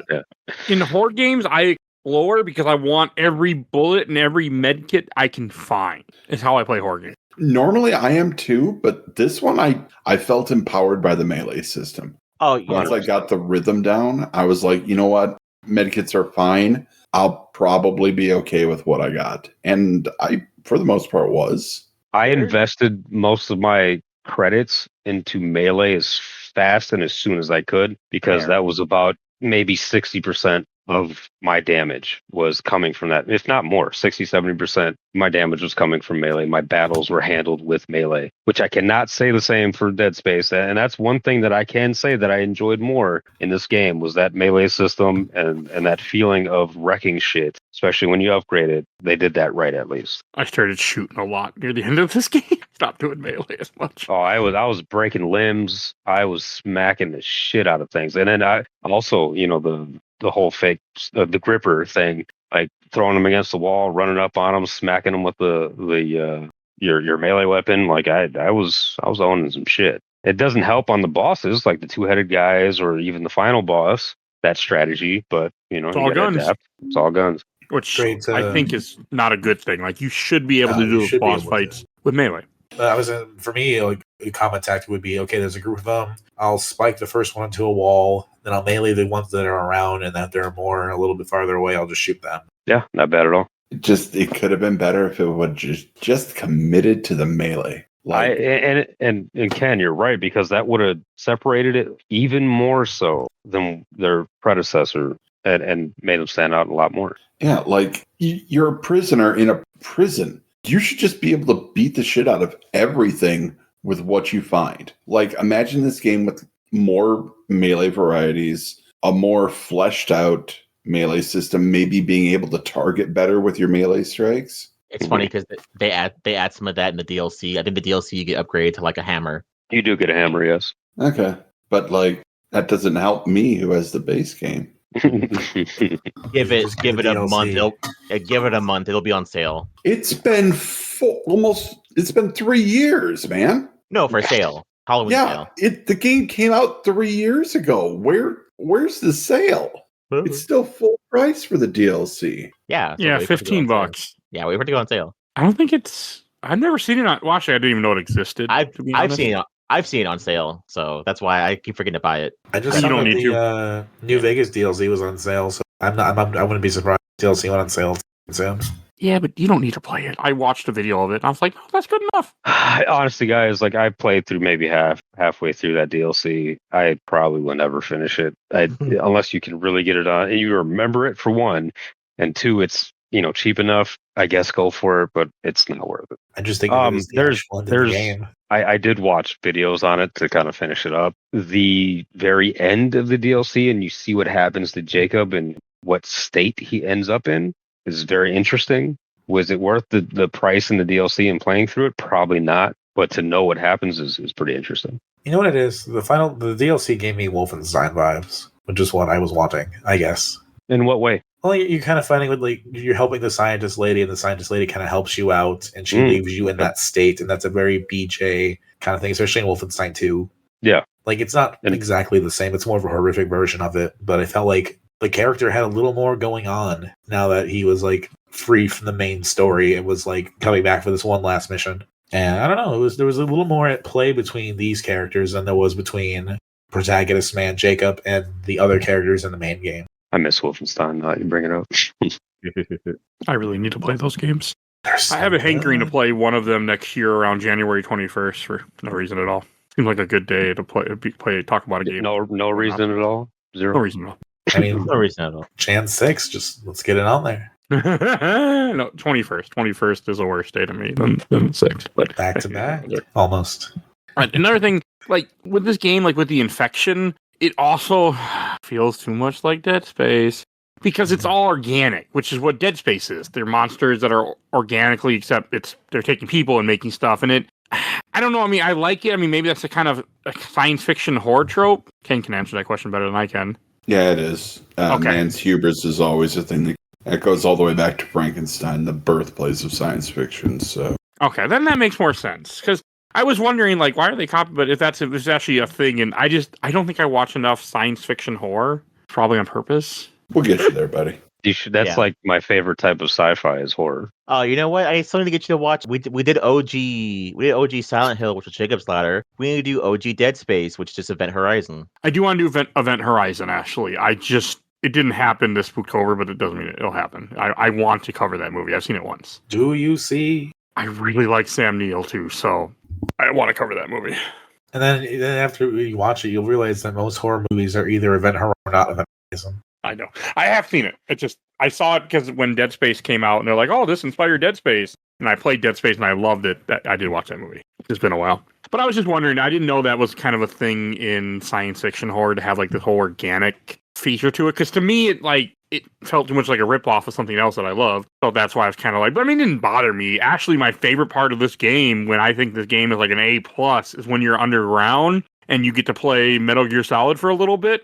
In horror games, I explore because I want every bullet and every med kit I can find. Is how I play horror games. Normally, I am too, but this one, I felt empowered by the melee system. Oh, yeah. Once I got the rhythm down, I was like, you know what? Medkits are fine. I'll probably be okay with what I got. And I, for the most part, was. I invested most of my credits into melee as fast and as soon as I could because that was about maybe 60% of my damage was coming from that. If not more, 60-70% my damage was coming from melee. My battles were handled with melee, which I cannot say the same for Dead Space. And that's one thing that I can say that I enjoyed more in this game was that melee system and that feeling of wrecking shit, especially when you upgrade it. They did that right, at least. I started shooting a lot near the end of this game. Stopped doing melee as much. Oh, I was breaking limbs. I was smacking the shit out of things. And then I also, the whole fake, the gripper thing, like throwing them against the wall, running up on them, smacking them with your melee weapon. Like I was owning some shit. It doesn't help on the bosses, like the two-headed guys or even the final boss, that strategy, but you all gotta guns. adapt. It's all guns. Which Great, I think is not a good thing. Like, you should be able to you do should be boss able to. fights with melee. For me, like a common tactic would be, okay, there's a group of them. I'll spike the first one into a wall, then I'll melee the ones that are around, and that they're a little bit farther away, I'll just shoot them. Yeah, not bad at all. It could have been better if it would just committed to the melee. And Ken, you're right, because that would have separated it even more so than their predecessor and made them stand out a lot more. Yeah, like you're a prisoner in a prison. You should just be able to beat the shit out of everything with what you find. Like, imagine this game with more melee varieties, a more fleshed out melee system, maybe being able to target better with your melee strikes. It's funny because they add some of that in the DLC. I think the DLC you get upgraded to like a hammer. You do get a hammer, yes. Okay, but like that doesn't help me who has the base game. Give it a month. Give it a month. It'll be on sale. It's been it's been 3 years, man. No, for sale. Halloween Yeah, sale. the game came out 3 years ago. Where's the sale? It's still full price for the DLC. Yeah. So Yeah, wait for it to go on $15. sale. Yeah, wait for it to go on sale. I don't think I've never seen it on. Well, actually, I didn't even know it existed. I've to be honest. seen it on sale, so that's why I keep forgetting to buy it. I just You saw don't that need the New Vegas DLC was on sale, so I wouldn't be surprised if DLC went on sale soon. Yeah, but you don't need to play it. I watched a video of it. And I was like, oh, that's good enough. Honestly, guys, like I played through maybe halfway through that DLC. I probably will never finish it, unless you can really get it on and you remember it, for one, and two, it's cheap enough. I guess go for it, but it's not worth it. I just think of it as the actual end of the game. I did watch videos on it to kind of finish it up. The very end of the DLC, and you see what happens to Jacob and what state he ends up in, is very interesting. Was it worth the price in the DLC and playing through it? Probably not. But to know what happens is pretty interesting. You know what it is? The DLC gave me Wolfenstein vibes, which is what I was wanting, I guess. In what way? Well, you're kind of finding with you're helping the scientist lady, and the scientist lady kind of helps you out, and she leaves you in that state, and that's a very BJ kind of thing, especially in Wolfenstein 2. Yeah. Like, it's not exactly the same. It's more of a horrific version of it, but I felt like the character had a little more going on now that he was like free from the main story. It was like coming back for this one last mission. And I don't know, there was a little more at play between these characters than there was between protagonist man Jacob and the other characters in the main game. I miss Wolfenstein. Now you bring it up. I really need to play those games. So I have a hankering to good. play one of them next year around January 21st for no reason at all. Seems like a good day to talk about a game. No reason at all. Zero. No reason at all. I mean, No reason at all. Jan 6, just let's get it on there. No, 21st. 21st is a worse day to me than 6. But Back to back. Almost. Right, another thing, like with this game, like with the infection, it also feels too much like Dead Space because it's all organic, which is what Dead Space is. They're monsters that are organically, except they're taking people and making stuff. And I don't know. I mean, I like it. I mean, maybe that's a kind of a science fiction horror trope. Ken can answer that question better than I can. Yeah, it is. Okay. Man's hubris is always a thing that goes all the way back to Frankenstein, the birthplace of science fiction. So Okay, then that makes more sense because I was wondering, like, why are they copying? But if it's actually a thing, and I don't think I watch enough science fiction horror, probably on purpose. we'll get you there, buddy. You should. That's Yeah. like my favorite type of sci-fi is horror. Oh, you know what? I still need to get you to watch. We did OG Silent Hill, which was Jacob's Ladder. We need to do OG Dead Space, which is just Event Horizon. I do want to do Event Horizon. Actually, it didn't happen this Spooktober, but it doesn't mean it'll happen. I want to cover that movie. I've seen it once. Do you see? I really like Sam Neill too, so I want to cover that movie. And then after you watch it, you'll realize that most horror movies are either Event Horizon or not Event Horizon. I know. I have seen it. I saw it because when Dead Space came out, and they're like, "Oh, this inspired Dead Space," and I played Dead Space and I loved it. I did watch that movie. It's been a while, but I was just wondering. I didn't know that was kind of a thing in science fiction horror to have like this whole organic feature to it. Because to me, it felt too much like a ripoff of something else that I loved. So that's why I was kind of like. But I mean, it didn't bother me. Actually, my favorite part of this game, when I think this game is like an A+, is when you're underground and you get to play Metal Gear Solid for a little bit.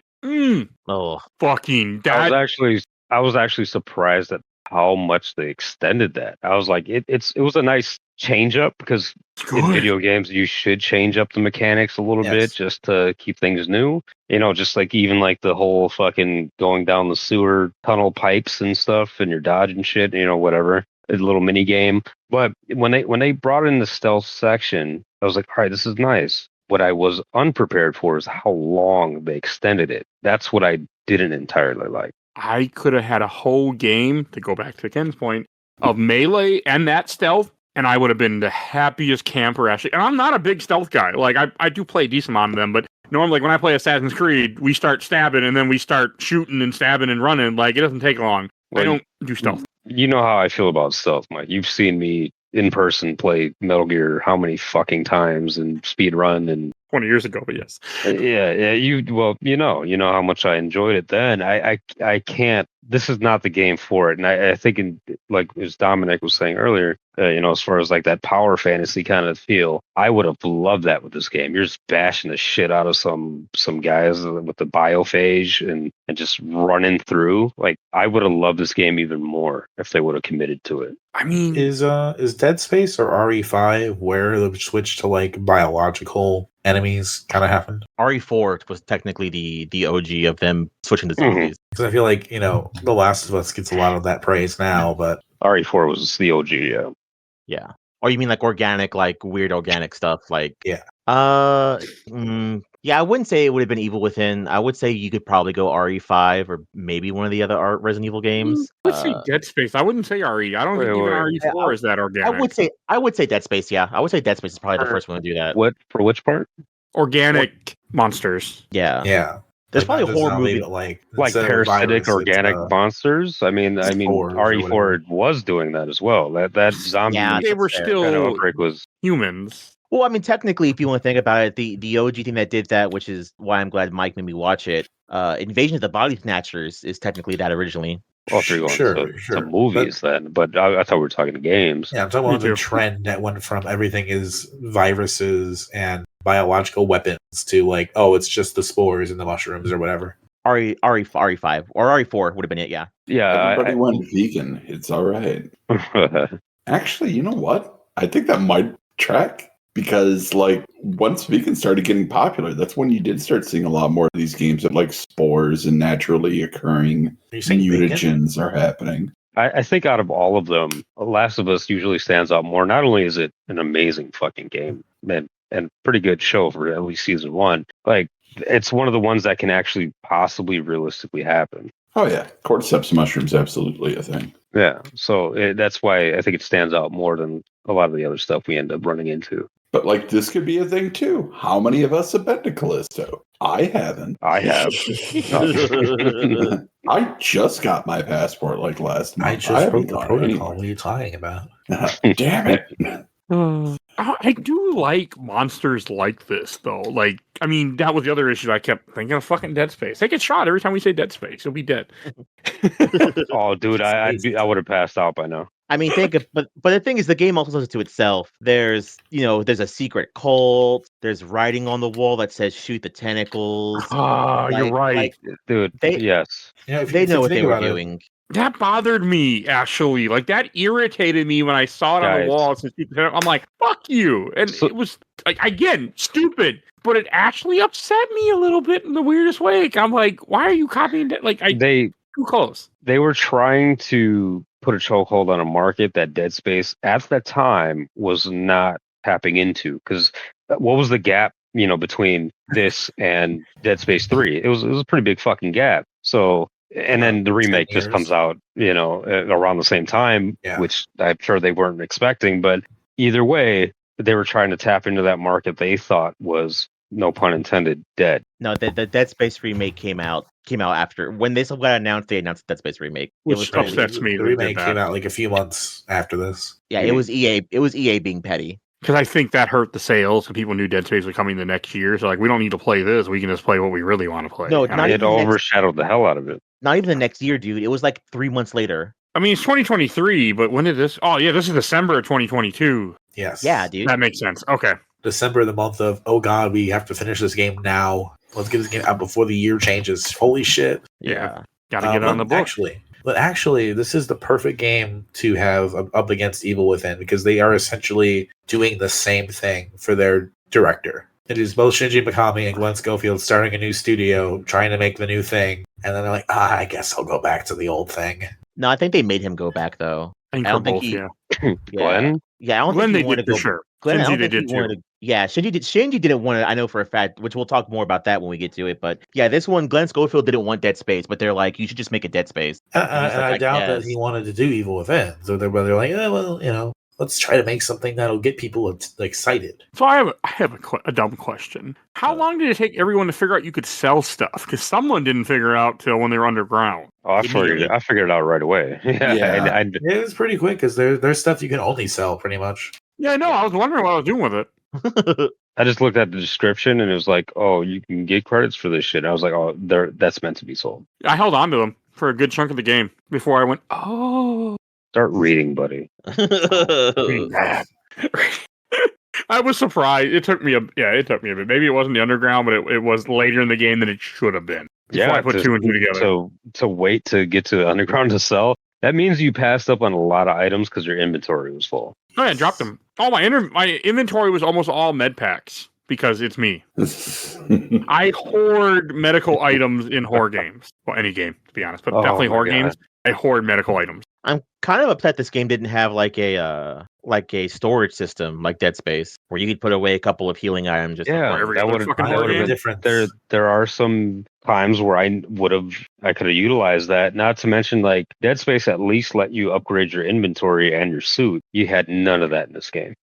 Oh, Fucking I that. was actually surprised at how much they extended that. I was like, it was a nice change up because in Good. video games you should change up the mechanics a little Yes. bit just to keep things new. You know, just like even like the whole fucking going down the sewer tunnel pipes and stuff, and you're dodging shit. You know, whatever. A little mini game. But when they brought in the stealth section, I was like, all right, this is nice. What I was unprepared for is how long they extended it. That's what I didn't entirely like. I could have had a whole game, to go back to Ken's point, of melee and that stealth, and I would have been the happiest camper, actually. And I'm not a big stealth guy. Like, I do play a decent amount of them, but normally, like, when I play Assassin's Creed, we start stabbing, and then we start shooting and stabbing and running. Like, it doesn't take long. I Well, don't do stealth. You know how I feel about stealth, Mike. You've seen me in person play Metal Gear how many fucking times and speed run and 20 years ago, but yes. yeah. You know how much I enjoyed it then. I can't. This is not the game for it. And I think like as Dominic was saying earlier, as far as like that power fantasy kind of feel, I would have loved that with this game. You're just bashing the shit out of some guys with the biophage and just running through. Like I would have loved this game even more if they would have committed to it. I mean, Is Dead Space or RE5 where the switch to like biological enemies kind of happened? RE4 was technically the OG of them switching to zombies. Because I feel like The Last of Us gets a lot of that praise now, but RE4 was the OG, yeah. Yeah. Or you mean like organic, like weird organic stuff? Like Yeah. Yeah, I wouldn't say it would have been Evil Within. I would say you could probably go RE5 or maybe one of the other Resident Evil games. let's say Dead Space. I wouldn't say RE. I don't think even RE4 is that organic. I would say Dead Space. Yeah, I would say Dead Space is probably the first one to do that. What for which part? Organic monsters. Yeah. yeah. There's probably a horror zombie, movie. but, like Like instead of parasitic virus, organic it's, monsters. I mean, spores or RE4 was doing that as well. That zombie Yeah, They were that's fair. still kind of outbreak was. humans. Well, I mean, technically, if you want to think about it, the OG thing that did that, which is why I'm glad Mike made me watch it, Invasion of the Body Snatchers is technically that originally. Well, if you're going to movies, then. But I thought we were talking games. Yeah, I'm talking about the trend that went from everything is viruses and biological weapons to like, oh, it's just the spores and the mushrooms or whatever. RE5 or RE4 would have been it, yeah. Yeah. Everybody went vegan. It's all right. Actually, you know what? I think that might track because like once Beacon started getting popular, that's when you did start seeing a lot more of these games that like spores and naturally occurring mutagens are happening. I think out of all of them, Last of Us usually stands out more. Not only is it an amazing fucking game and pretty good show for at least season 1, like it's one of the ones that can actually possibly realistically happen. Oh yeah, cordyceps mushrooms absolutely a thing. Yeah, so that's why I think it stands out more than a lot of the other stuff we end up running into. But like this could be a thing too. How many of us have been to Callisto? I haven't. I have. I just got my passport like last month. I just wrote the protocol. What are you talking about? Damn it. I do like monsters like this, though. Like, I mean, that was the other issue I kept thinking of fucking Dead Space. They get shot every time we say Dead Space. He'll be dead. Oh, dude, I would have passed out by now. I mean, but the thing is, the game also does it to itself. There's a secret cult. There's writing on the wall that says "shoot the tentacles." Oh, you're right, dude. Yes, they know what they were doing. That bothered me, actually. Like, that irritated me when I saw it on the wall. I'm like, fuck you. And it was, like, again, stupid. But it actually upset me a little bit in the weirdest way. I'm like, why are you copying that? Like, too close. They were trying to put a chokehold on a market that Dead Space, at that time, was not tapping into. Because what was the gap, between this and Dead Space 3? It was a pretty big fucking gap. So... And then the remake just comes out, around the same time, which I'm sure they weren't expecting. But either way, they were trying to tap into that market they thought was, no pun intended, dead. No, the Dead Space remake came out after. When this got announced, they announced the Dead Space remake. Which upsets me. The remake came out like a few months after this. Yeah, it was EA. It was EA being petty. Because I think that hurt the sales, and people knew Dead Space was coming the next year. So, like, we don't need to play this. We can just play what we really want to play. No, it overshadowed the hell out of it. Not even the next year, dude. It was like 3 months later. I mean, it's 2023, but when did this? Oh, yeah, this is December of 2022. Yes. Yeah, dude. That makes sense. Okay. December, the month of, oh God, we have to finish this game now. Let's get this game out before the year changes. Holy shit. Yeah. Gotta get it on the book. Actually, this is the perfect game to have up against Evil Within because they are essentially doing the same thing for their director. It is both Shinji Mikami and Glenn Schofield starting a new studio, trying to make the new thing, and then they're like, I guess I'll go back to the old thing. No, I think they made him go back, though. I don't think Glenn? Yeah, I don't Glenn think he wanted to go. Sure. Glenn, Shinji they did too. Shinji didn't want it. I know for a fact, which we'll talk more about that when we get to it. But yeah, this one, Glenn Schofield didn't want Dead Space, but they're like, you should just make a Dead Space. And I doubt that he wanted to do Evil Within. So they're like, let's try to make something that'll get people excited. So I have a dumb question. How long did it take everyone to figure out you could sell stuff? Because someone didn't figure it out till when they were underground. Oh, I figured it out right away. It was pretty quick because there's stuff you can only sell pretty much. Yeah, no, I was wondering what I was doing with it. I just looked at the description and it was like, oh, you can get credits for this shit. And I was like, oh, that's meant to be sold. I held on to them for a good chunk of the game before I went, oh. Start reading, buddy. I was surprised. It took me a bit. Maybe it wasn't the underground, but it was later in the game than it should have been. Yeah, I put two and two together. So to wait to get to underground to sell, that means you passed up on a lot of items because your inventory was full. Oh yeah, I dropped them. Oh, my inventory was almost all med packs because it's me. I hoard medical items in horror games. Well, any game, to be honest, but definitely horror games. I hoard medical items. I'm kind of upset this game didn't have like a storage system like Dead Space where you could put away a couple of healing items. That would have been different. There are some times where I could have utilized that. Not to mention, like Dead Space at least let you upgrade your inventory and your suit. You had none of that in this game.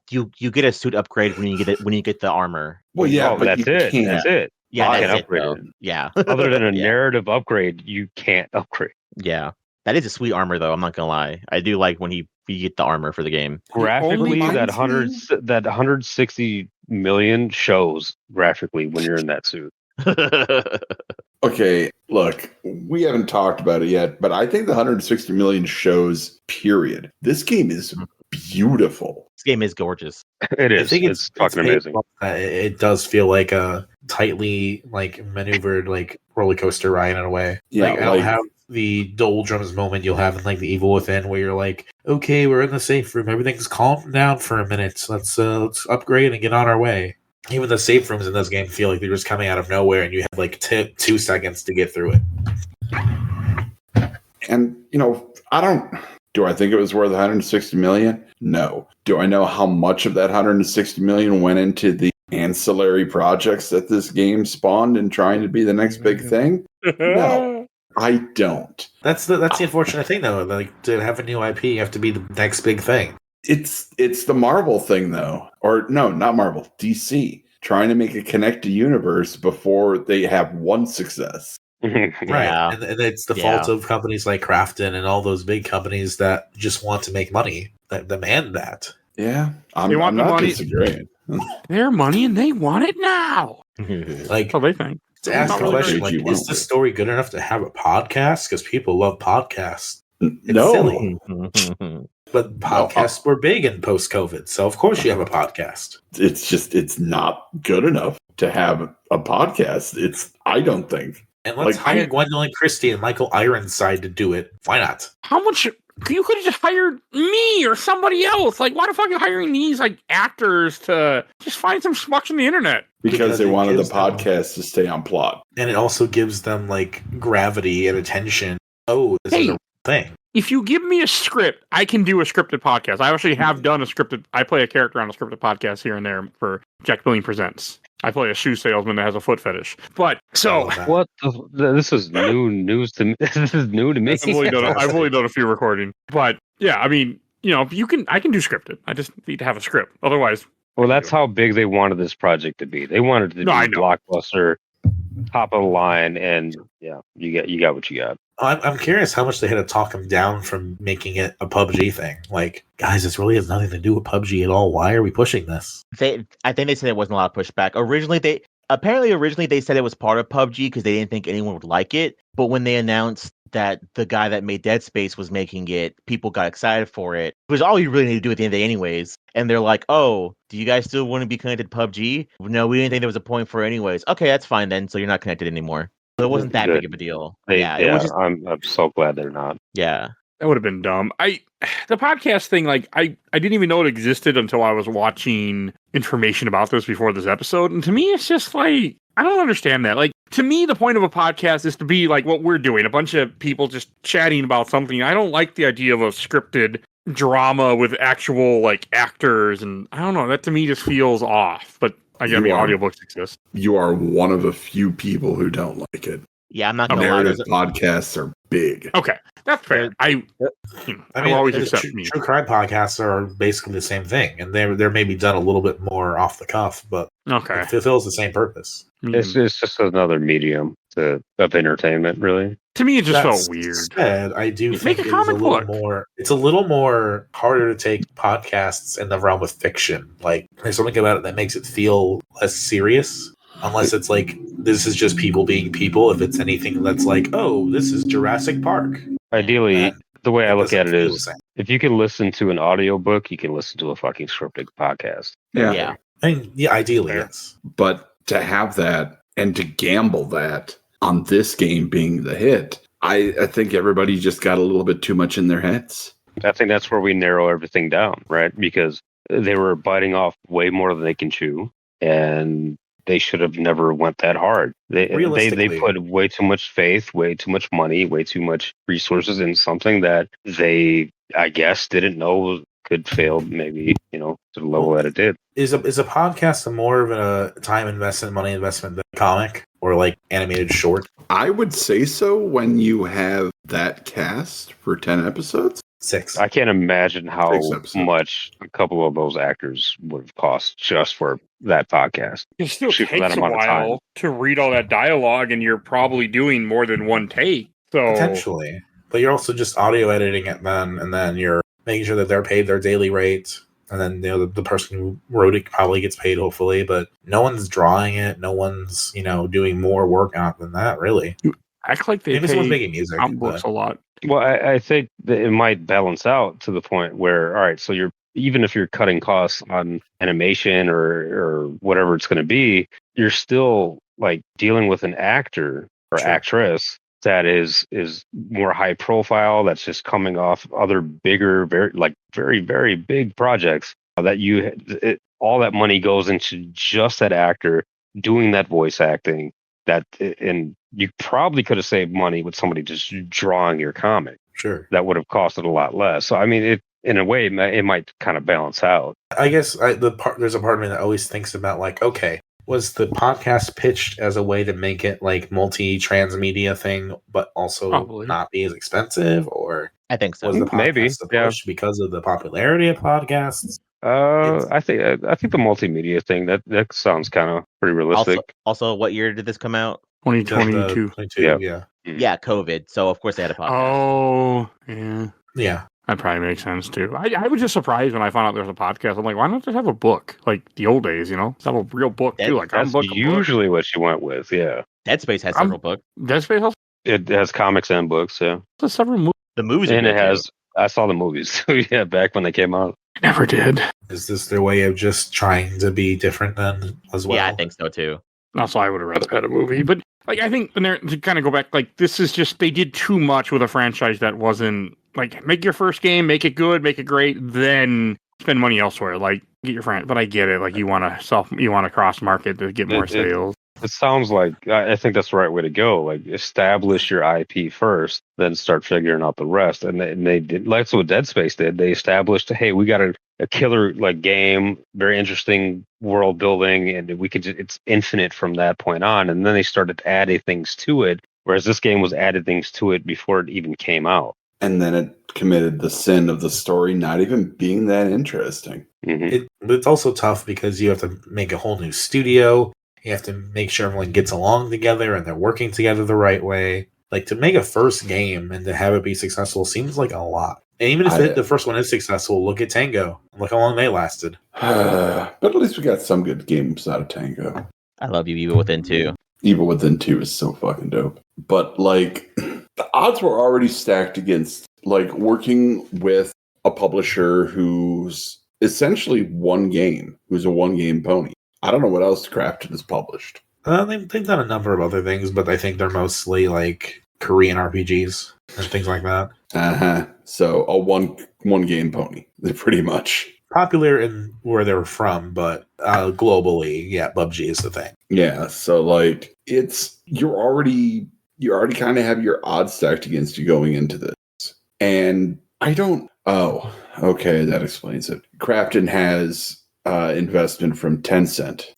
You get a suit upgrade when you get the armor. Well, yeah, but that's it. That's it. Yeah, that's it. Yeah. Other than a narrative upgrade, you can't upgrade. Yeah. That is a sweet armor, though. I'm not gonna lie. I do like when you get the armor for the game. Graphically, that 160 million shows graphically when you're in that suit. Okay, look, we haven't talked about it yet, but I think the 160 million shows, period. This game is beautiful. This game is gorgeous. It is. I think it's fucking amazing. It does feel like a tightly maneuvered roller coaster ride in a way. Yeah, I don't have the doldrums moment you'll have in like the Evil Within, where you're like, okay, we're in the safe room, everything's calmed down for a minute, let's upgrade and get on our way. Even the safe rooms in this game feel like they're just coming out of nowhere, and you have like 2 seconds to get through it. And do I think it was worth 160 million? No. Do I know how much of that 160 million went into the ancillary projects that this game spawned and trying to be the next big thing? No, I don't. That's the unfortunate thing, though. Like, to have a new IP, you have to be the next big thing. It's the Marvel thing, though. Or no, not Marvel. DC. Trying to make a connected universe before they have one success. Right. And it's the fault of companies like Krafton and all those big companies that just want to make money, that demand that. Yeah. I'm not disagreeing. Their money and they want it now. Like, they think. To ask the question, like, is this story good enough to have a podcast? Because people love podcasts. It's silly. But podcasts were big in post-COVID, so of course you have a podcast. It's not good enough to have a podcast. I don't think. And let's hire Gwendolyn Christie and Michael Ironside to do it. Why not? How much? You could have just hired me or somebody else. Like, why the fuck are you hiring these actors to just find some schmucks on the internet? Because they wanted the podcast to stay on plot. And it also gives them gravity and attention. Oh, this is a thing. If you give me a script, I can do a scripted podcast. I actually have done I play a character on a scripted podcast here and there for Jack Billing Presents. I play a shoe salesman that has a foot fetish. But so what? This is news to me. This is new to me. I've only done a few recording, but yeah, I mean, I can do scripted. I just need to have a script. Otherwise, well, that's how big they wanted this project to be. They wanted it to be blockbuster, top of the line, and yeah, you got what you got. I'm curious how much they had to talk them down from making it a PUBG thing. Like, guys, this really has nothing to do with PUBG at all. Why are we pushing this? I think they said there wasn't a lot of pushback. Originally they said it was part of PUBG because they didn't think anyone would like it. But when they announced that the guy that made Dead Space was making it, people got excited for it. It was all you really need to do at the end of the day anyways. And they're like, oh, do you guys still want to be connected to PUBG? No, we didn't think there was a point for it anyways. Okay, that's fine then. So you're not connected anymore. So it wasn't that big of a deal. It was just, I'm so glad they're not. Yeah. That would have been dumb. The podcast thing, I didn't even know it existed until I was watching information about this before this episode. And to me, it's just I don't understand that. To me, the point of a podcast is to be like what we're doing, a bunch of people just chatting about something. I don't like the idea of a scripted drama with actual actors, and I don't know, that to me just feels off. But again, audiobooks exist. You are one of a few people who don't like it. Yeah, I'm not going to lie. Narrative podcasts are big. Okay, that's fair. I mean, always accept me. True crime podcasts are basically the same thing, and they're maybe done a little bit more off the cuff, but it fulfills the same purpose. It's just another medium of entertainment, really. To me, it just felt weird. Said, I do think it's a little more. It's a little more harder to take podcasts in the realm of fiction. There's something about it that makes it feel less serious. Unless it's this is just people being people. If it's anything that's oh, this is Jurassic Park. Ideally, the way I look at it is, if you can listen to an audiobook, you can listen to a fucking scripted podcast. Yeah. Ideally, yes. But to have that and to gamble that on this game being the hit, I think everybody just got a little bit too much in their heads. I think that's where we narrow everything down, right? Because they were biting off way more than they can chew, and they should have never went that hard. They put way too much faith, way too much money, way too much resources in something that they, I guess, didn't know could fail, maybe, to the level that it did. Is a podcast more of a time investment, money investment than a comic or animated short? I would say so when you have that cast for 10 episodes. 6. I can't imagine how much a couple of those actors would have cost just for that podcast. It still takes a while to read all that dialogue, and you're probably doing more than one take. So potentially, but you're also just audio editing it then, and then you're making sure that they're paid their daily rate, and then the person who wrote it probably gets paid, hopefully. But no one's drawing it. No one's doing more work on it than that, really. Act like they pay making music books a lot. Well, I think that it might balance out to the point where, all right, so even if you're cutting costs on animation or whatever it's going to be, you're still dealing with an actor or actress that is more high profile, that's just coming off other bigger, very, very big projects, all that money goes into just that actor doing that voice acting, and you probably could have saved money with somebody just drawing your comic. Sure. That would have costed a lot less. So I mean, in a way, it might kind of balance out. I guess there's a part of me that always thinks about, like, okay, was the podcast pitched as a way to make it like multi-transmedia thing, but also Probably. not be as expensive? Or I think so. was the podcast Maybe, a push because of the popularity of podcasts? I think the multimedia thing that sounds kind of pretty realistic. Also, what year did this come out? 2022. 22, Yeah. yeah. Yeah, COVID. So of course they had a podcast. Oh, yeah. Yeah. That probably makes sense too. I was just surprised when I found out there was a podcast. I'm like, why not just have a book like the old days? Let's have a real book too. Like That's usually what you went with. Yeah, Dead Space has several books. Dead Space also it has comics and books. Yeah, has several movies. The movies are and good, it has. I saw the movies. Yeah, back when they came out. Never did. Is this their way of just trying to be different then as too. well? Yeah, I think so too. Also, I would have rather had a movie, but like I think when to kind of go back, like this is just they did too much with a franchise that wasn't like make your first game, make it good, make it great, then spend money elsewhere. Like get your friend, but I get it. Like you want to cross market to get more sales. It sounds like I think that's the right way to go. Like establish your IP first, then start figuring out the rest. And they did. That's what Dead Space did. They established, hey, we got a killer like game, very interesting world building, and it's infinite from that point on. And then they started adding things to it, whereas this game was added things to it before it even came out. And then it committed the sin of the story not even being that interesting. Mm-hmm. It's also tough because you have to make a whole new studio. You have to make sure everyone gets along together and they're working together the right way. Like, to make a first game and to have it be successful seems like a lot. And even if the first one is successful, look at Tango. Look how long they lasted. But at least we got some good games out of Tango. I love you, Evil Within 2. Evil Within 2 is so fucking dope. But, like, the odds were already stacked against, like, working with a publisher who's essentially who's a one-game pony. I don't know what else Crafton has published. They've done a number of other things, but I think they're mostly, like, Korean RPGs and things like that. Uh-huh. So, a one-game pony, pretty much. Popular in where they're from, but globally, yeah, PUBG is the thing. Yeah, so like you already kind of have your odds stacked against you going into this. And okay, that explains it. Crafton has investment from Tencent.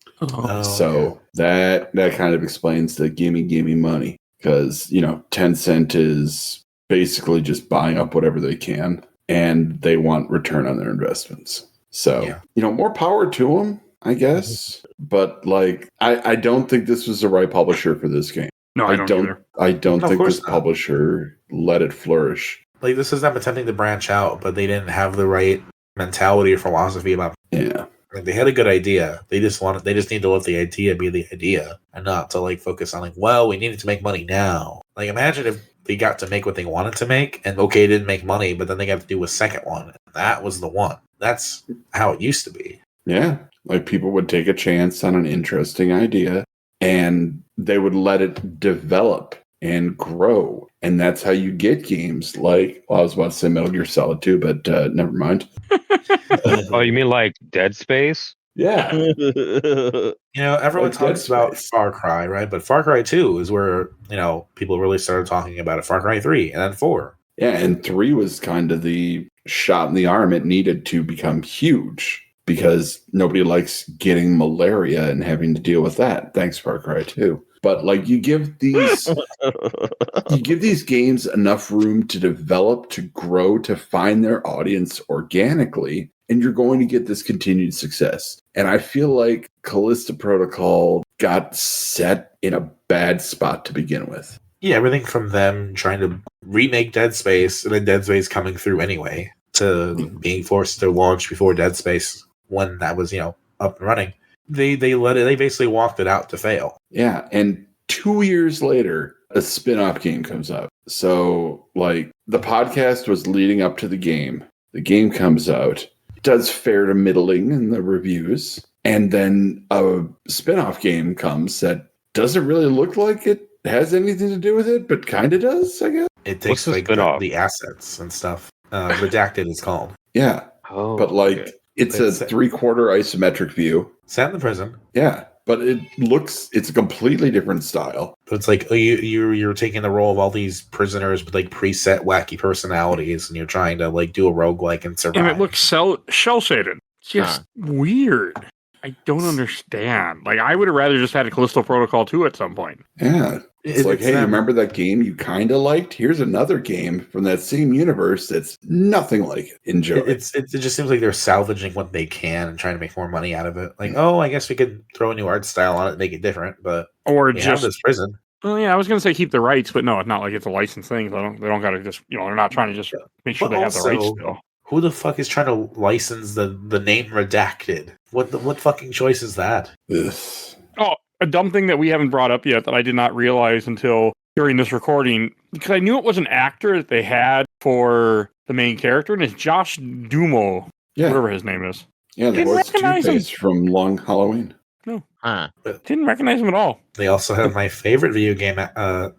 So that kind of explains the gimme money, because Tencent is basically just buying up whatever they can, and they want return on their investments. So, more power to them, I guess. But, like, I don't think this was the right publisher for this game. No, I don't either. I don't think this not. publisher let it flourish. Like, this is them attempting to branch out, but they didn't have the right mentality or philosophy about it. Yeah. Like, they had a good idea. They just need to let the idea be the idea and not to, like, focus on, like, well, we needed to make money now. Like, imagine if they got to make what they wanted to make, and okay, it didn't make money, but then they got to do a second one. That was the one. That's how it used to be. Yeah. Like, people would take a chance on an interesting idea, and they would let it develop and grow. And that's how you get games like, I was about to say Metal Gear Solid 2, but never mind. Oh, you mean like Dead Space? Yeah. Everyone Like talks about Far Cry, right? But Far Cry 2 is where, people really started talking about it. Far Cry 3 and then 4. Yeah, and 3 was kind of the shot in the arm it needed to become huge, because nobody likes getting malaria and having to deal with that. Thanks, Far Cry 2. But like, you give these games enough room to develop, to grow, to find their audience organically, and you're going to get this continued success. And I feel like Callisto Protocol got set in a bad spot to begin with. Yeah, everything from them trying to remake Dead Space and then Dead Space coming through anyway, to being forced to launch before Dead Space when that was, up and running. They basically walked it out to fail. Yeah, and 2 years later, a spin-off game comes out. So, like, the podcast was leading up to the game. The game comes out, does fair to middling in the reviews, and then a spin-off game comes that doesn't really look like it has anything to do with it, but kind of does, I guess. It What's takes the like spin-off? the assets and stuff. Redacted is called. Yeah, Oh, but like okay. it's a It's- 3/4 isometric view. Set in the prison. Yeah, but it's a completely different style. But it's like you're taking the role of all these prisoners with like preset wacky personalities, and you're trying to like do a roguelike and survive. And it looks shell shaded. Just weird. I don't understand. Like, I would have rather just had a Callisto Protocol 2 at some point. Yeah. It's like, hey, you remember that game you kind of liked? Here's another game from that same universe that's nothing like it. Enjoy. It just seems like they're salvaging what they can and trying to make more money out of it. Like, oh, I guess we could throw a new art style on it and make it different, but Or we have just, this prison. well, yeah, I was going to say keep the rights, but no, it's not like it's a licensed thing. So they don't got to just, they're not trying to just make sure But they have the rights also, still. Who the fuck is trying to license the name Redacted? What fucking choice is that? Ugh. Oh, a dumb thing that we haven't brought up yet that I did not realize until during this recording, because I knew it was an actor that they had for the main character, and it's Josh Duhamel, Yeah. whatever his name is. Yeah, the Didn't voice recognize him. Two-Face from Long Halloween. Huh. Didn't recognize him at all. They also have my favorite video game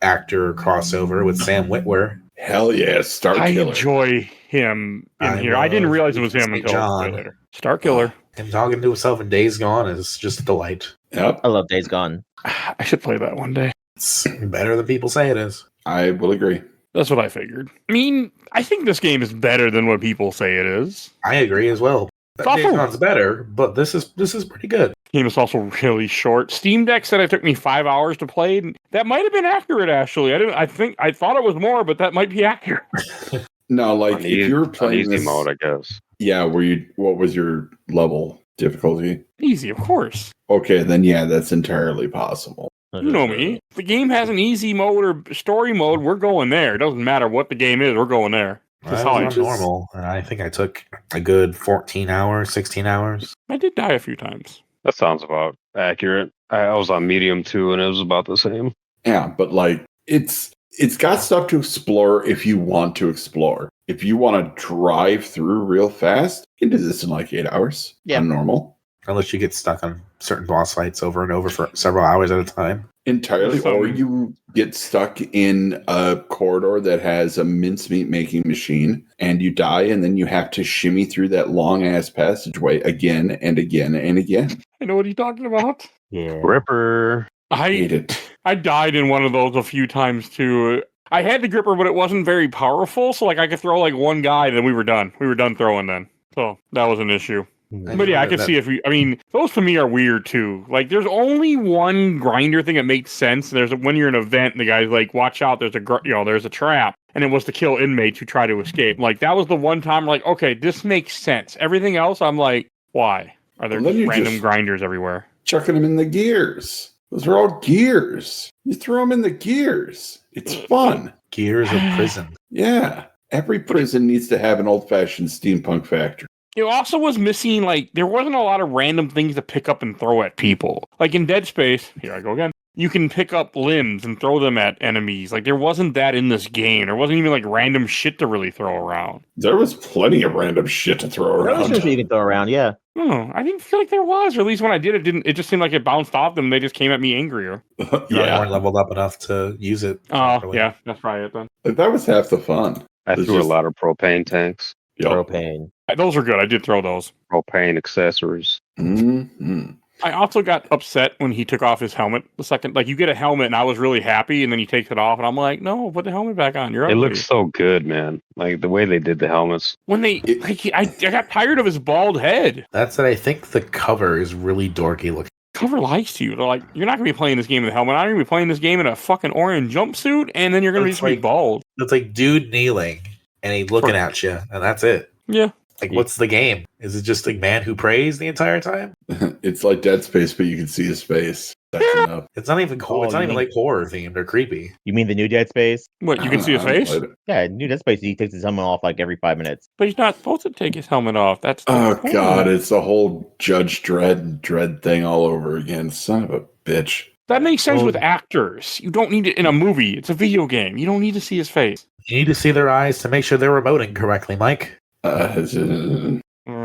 actor crossover with Sam Witwer. Hell yeah, Star I Killer. enjoy him in I here. I didn't love realize it was him St. until John. way later. Star Killer. Him talking to himself in Days Gone is just a delight. Yep, I love Days Gone. I should play that one day. It's better than people say it is. I will agree. That's what I figured. I mean, I think this game is better than what people say it is. I agree as well. It's Days awful. Gone's better, but this is pretty good. Game is also really short. Steam Deck said it took me 5 hours to play. That might have been accurate, actually. I thought it was more, but that might be accurate. No, like On if you were on playing easy this, mode, I guess. yeah, what was your level difficulty? Easy, of course. Okay, then yeah, that's entirely possible. You know me. If the game has an easy mode or story mode, we're going there. It doesn't matter what the game is, we're going there. That's how I I was on just- normal. I think I took a good 14 hours, 16 hours. I did die a few times. That sounds about accurate. I was on medium too, and it was about the same. Yeah, but like it's got stuff to explore if you want to explore. If you want to drive through real fast, you can do this in like 8 hours. Yeah. On normal. Unless you get stuck on certain boss fights over and over for several hours at a time. Entirely, Some- or you get stuck in a corridor that has a mincemeat making machine and you die, and then you have to shimmy through that long ass passageway again and again and again. I know what he's talking about. Yeah. Ripper. Hate I it. I died in one of those a few times too. I had the gripper, but it wasn't very powerful, so like I could throw like one guy, then we were done. We were done throwing then. So that was an issue. But yeah, I could see if we. I mean, those to me are weird too. Like, there's only one grinder thing that makes sense. There's when you're in an event, and the guy's like, "Watch out! There's there's a trap," and it was to kill inmates who try to escape. Like, that was the one time. I'm like, okay, this makes sense. Everything else, I'm like, why are there Well, then just you random just- grinders everywhere? Chucking them in the gears. Those are all gears. You throw them in the gears. It's fun. Gears of Prison. Yeah. Every prison needs to have an old fashioned steampunk factory. It also was missing, like, there wasn't a lot of random things to pick up and throw at people. Like in Dead Space, here I go again, you can pick up limbs and throw them at enemies. Like, there wasn't that in this game. There wasn't even, like, random shit to really throw around. There was plenty of random shit to throw There was around. shit you can throw around, yeah. No, I didn't feel like there was, or at least when I did, it just seemed like it bounced off them. They just came at me angrier. You weren't Yeah. leveled up enough to use it. Oh, properly. yeah, that's probably it then. That was half the fun. I It's threw just- a lot of propane tanks, Yup. Propane. Those were good. I did throw those. propane accessories. Mm-hmm. I also got upset when he took off his helmet the second. Like, you get a helmet, and I was really happy, and then he takes it off, and I'm like, no, put the helmet back on. You're It ugly. looks so good, man. Like the way they did the helmets. When they, like, I got tired of his bald head. That's it. I think the cover is really dorky looking. Cover lies to you. They're like, you're not going to be playing this game with a helmet. I'm going to be playing this game in a fucking orange jumpsuit, and then you're going to It's just be like- bald. It's like dude kneeling and he's looking at you, and that's it. Yeah. Like, what's the game? Is it just a man who prays the entire time? It's like Dead Space, but you can see his face. That's enough. It's not even cool. Oh, It's not you even mean- like horror themed or creepy. You mean the new Dead Space? What, you can see his I haven't face? played it. Yeah, new Dead Space, he takes his helmet off like every 5 minutes. But he's not supposed to take his helmet off. That's the Oh point. god, it's the whole Judge Dredd thing all over again. Son of a bitch. That makes sense Well- with actors. You don't need it in a movie. It's a video game. You don't need to see his face. You need to see their eyes to make sure they're remoting correctly, Mike.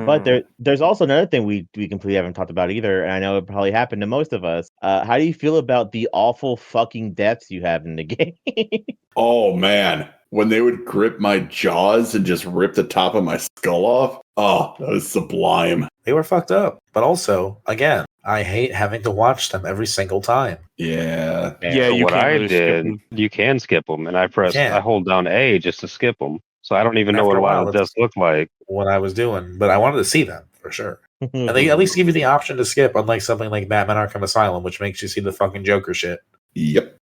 But there's also another thing we completely haven't talked about either, and I know it probably happened to most of us. How do you feel about the awful fucking deaths you have in the game? Oh man, when they would grip my jaws and just rip the top of my skull off. Oh, that was sublime. They were fucked up. But also, again, I hate having to watch them every single time. Yeah. Yeah, So you what can't I really skip did, them. you can skip them, and I can. hold down A just to skip them. So I don't even know After what a a lot while, of deaths look like. What I was doing, but I wanted to see them for sure. And they at least give you the option to skip, unlike something like Batman Arkham Asylum, which makes you see the fucking Joker shit. Yep.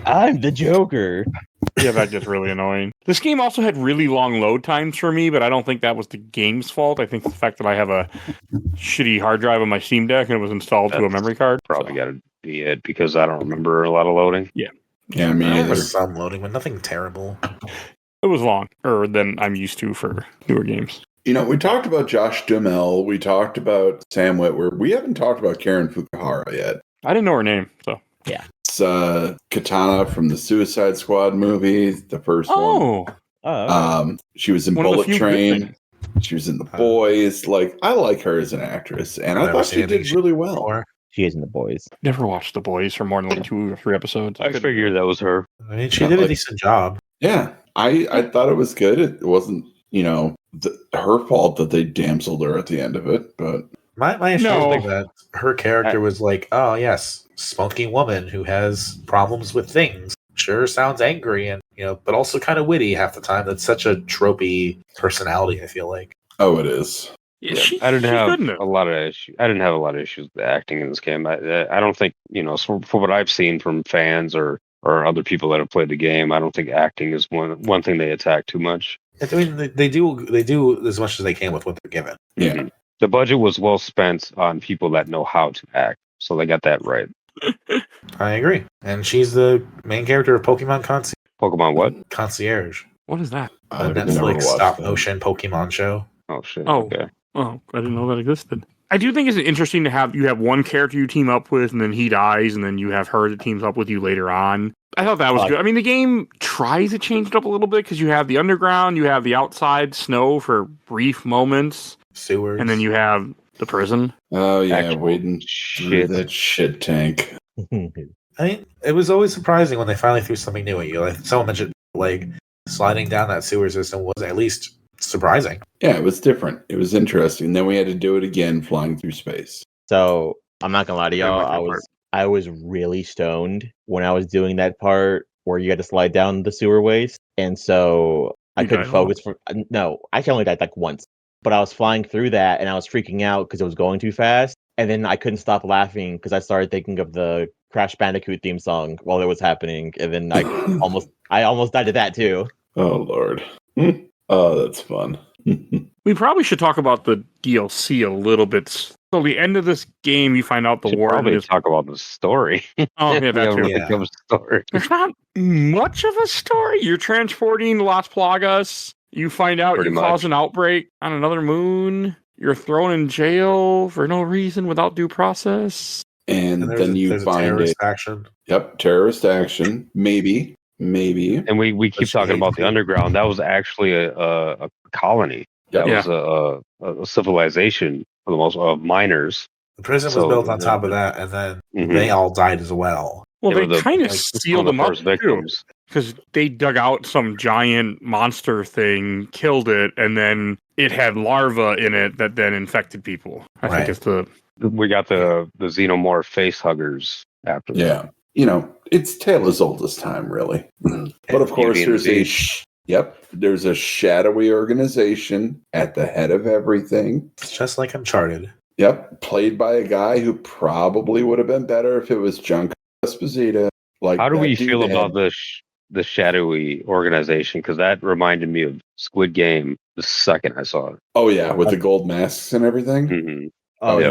I'm the Joker. Yeah, that gets really annoying. This game also had really long load times for me, but I don't think that was the game's fault. I think the fact that I have a shitty hard drive on my Steam Deck and it was installed to a That's memory card. Probably got to be it because I don't remember a lot of loading. Yeah, me There either. was some loading, but nothing terrible. It was longer than I'm used to for newer games. You know, we talked about Josh Duhamel. We talked about Sam Witwer. We haven't talked about Karen Fukuhara yet. I didn't know her name, so. It's Katana from the Suicide Squad movie, the first one. Oh, She was in One of the Bullet few good Train. things. She was in The Boys. Like, I like her as an actress, and I Never thought seen she anything did she really well. before. she is in The Boys. Never watched The Boys for more than like 2 or 3 episodes. I figured that was her. I mean, she did a decent job. Yeah, I thought it was good. It wasn't, her fault that they damseled her at the end of it, but My issue No. was that her character was like, oh yes, smoking woman who has problems with things. Sure, sounds angry and but also kind of witty half the time. That's such a tropey personality. I feel like. oh, it is. Yeah, Yeah, she's I didn't have good in it. a lot of issues. I didn't have a lot of issues with the acting in this game. I don't think for what I've seen from fans or other people that have played the game, I don't think acting is one thing they attack too much. I mean, they do as much as they can with what they're given. Yeah. Mhm. The budget was well spent on people that know how to act, so they got that right. I agree, and she's the main character of Pokemon Pokemon what? Concierge, What is that? a I've never Netflix watched stop that. motion Pokemon show. Oh shit. Oh. Okay. Oh, I didn't know that existed. I do think it's interesting to have one character you team up with, and then he dies, and then you have her that teams up with you later on. I thought that was good. I mean, the game tries to change it up a little bit because you have the underground, you have the outside snow for brief moments, Sewers, and then you have the prison. Oh yeah, Actual wading through shit. that shit tank. I mean, it was always surprising when they finally threw something new at you. Like someone mentioned, like sliding down that sewer system was at least surprising. Yeah, it was different. It was interesting. Then we had to do it again, flying through space. So I'm not gonna lie to I y'all. like that part. I was really stoned when I was doing that part where you had to slide down the sewer waste, and so I You couldn't died a lot. focus for. No, I actually only died like once, but I was flying through that and I was freaking out because it was going too fast, and then I couldn't stop laughing because I started thinking of the Crash Bandicoot theme song while it was happening, and then I almost died to that too. Oh Lord. Oh, that's fun. We probably should talk about the DLC a little bit. So the end of this game, you find out the Should war probably is. talk about the story. Oh yeah, that Yeah, too. really Yeah. comes story. There's not much of a story. You're transporting Las Plagas. You find out Pretty you cause much. an outbreak on another moon. You're thrown in jail for no reason without due process. And And then you there's a find terrorist it. action. Yep, terrorist action. Maybe. And we keep Which talking about the they- underground. That was actually a colony. Yep. That was a civilization for the most of miners. The prison was So, built on top of that, and then Mhm. they all died as well. Well, They they were the- kind of like, sealed One of them the up first too, victims. because they dug out some giant monster thing, killed it, and then it had larvae in it that then infected people. I Right. think it's the We got the xenomorph face huggers after that. Yeah. It's tale as old as time, really. But of course, Beauty and the there's a Beast. there's a shadowy organization at the head of everything. It's just like Uncharted. Yep, played by a guy who probably would have been better if it was Giancarlo Esposito. Like, How do that we dude feel had- about the shadowy organization? Because that reminded me of Squid Game the second I saw it. Oh yeah, with the gold masks and everything. Hmm. Oh, yeah.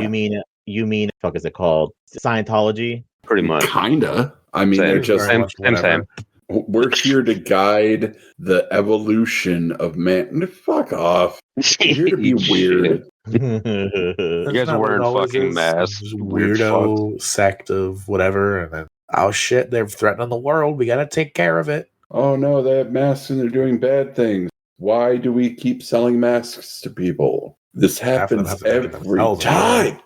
you mean fuck is it called? Scientology? Pretty much. Kinda. I mean, Same. they're just Very much same. whatever. we're here to guide the evolution of man. Fuck off. We're here to be weird. You That's guys not are what wearing it always fucking is. masks. Just Weird weirdo sect of whatever, and then oh shit, they're threatening the world. We gotta take care of it. Oh no, they have masks and they're doing bad things. Why do we keep selling masks to people? This Half of them happens have to make it every themselves, time.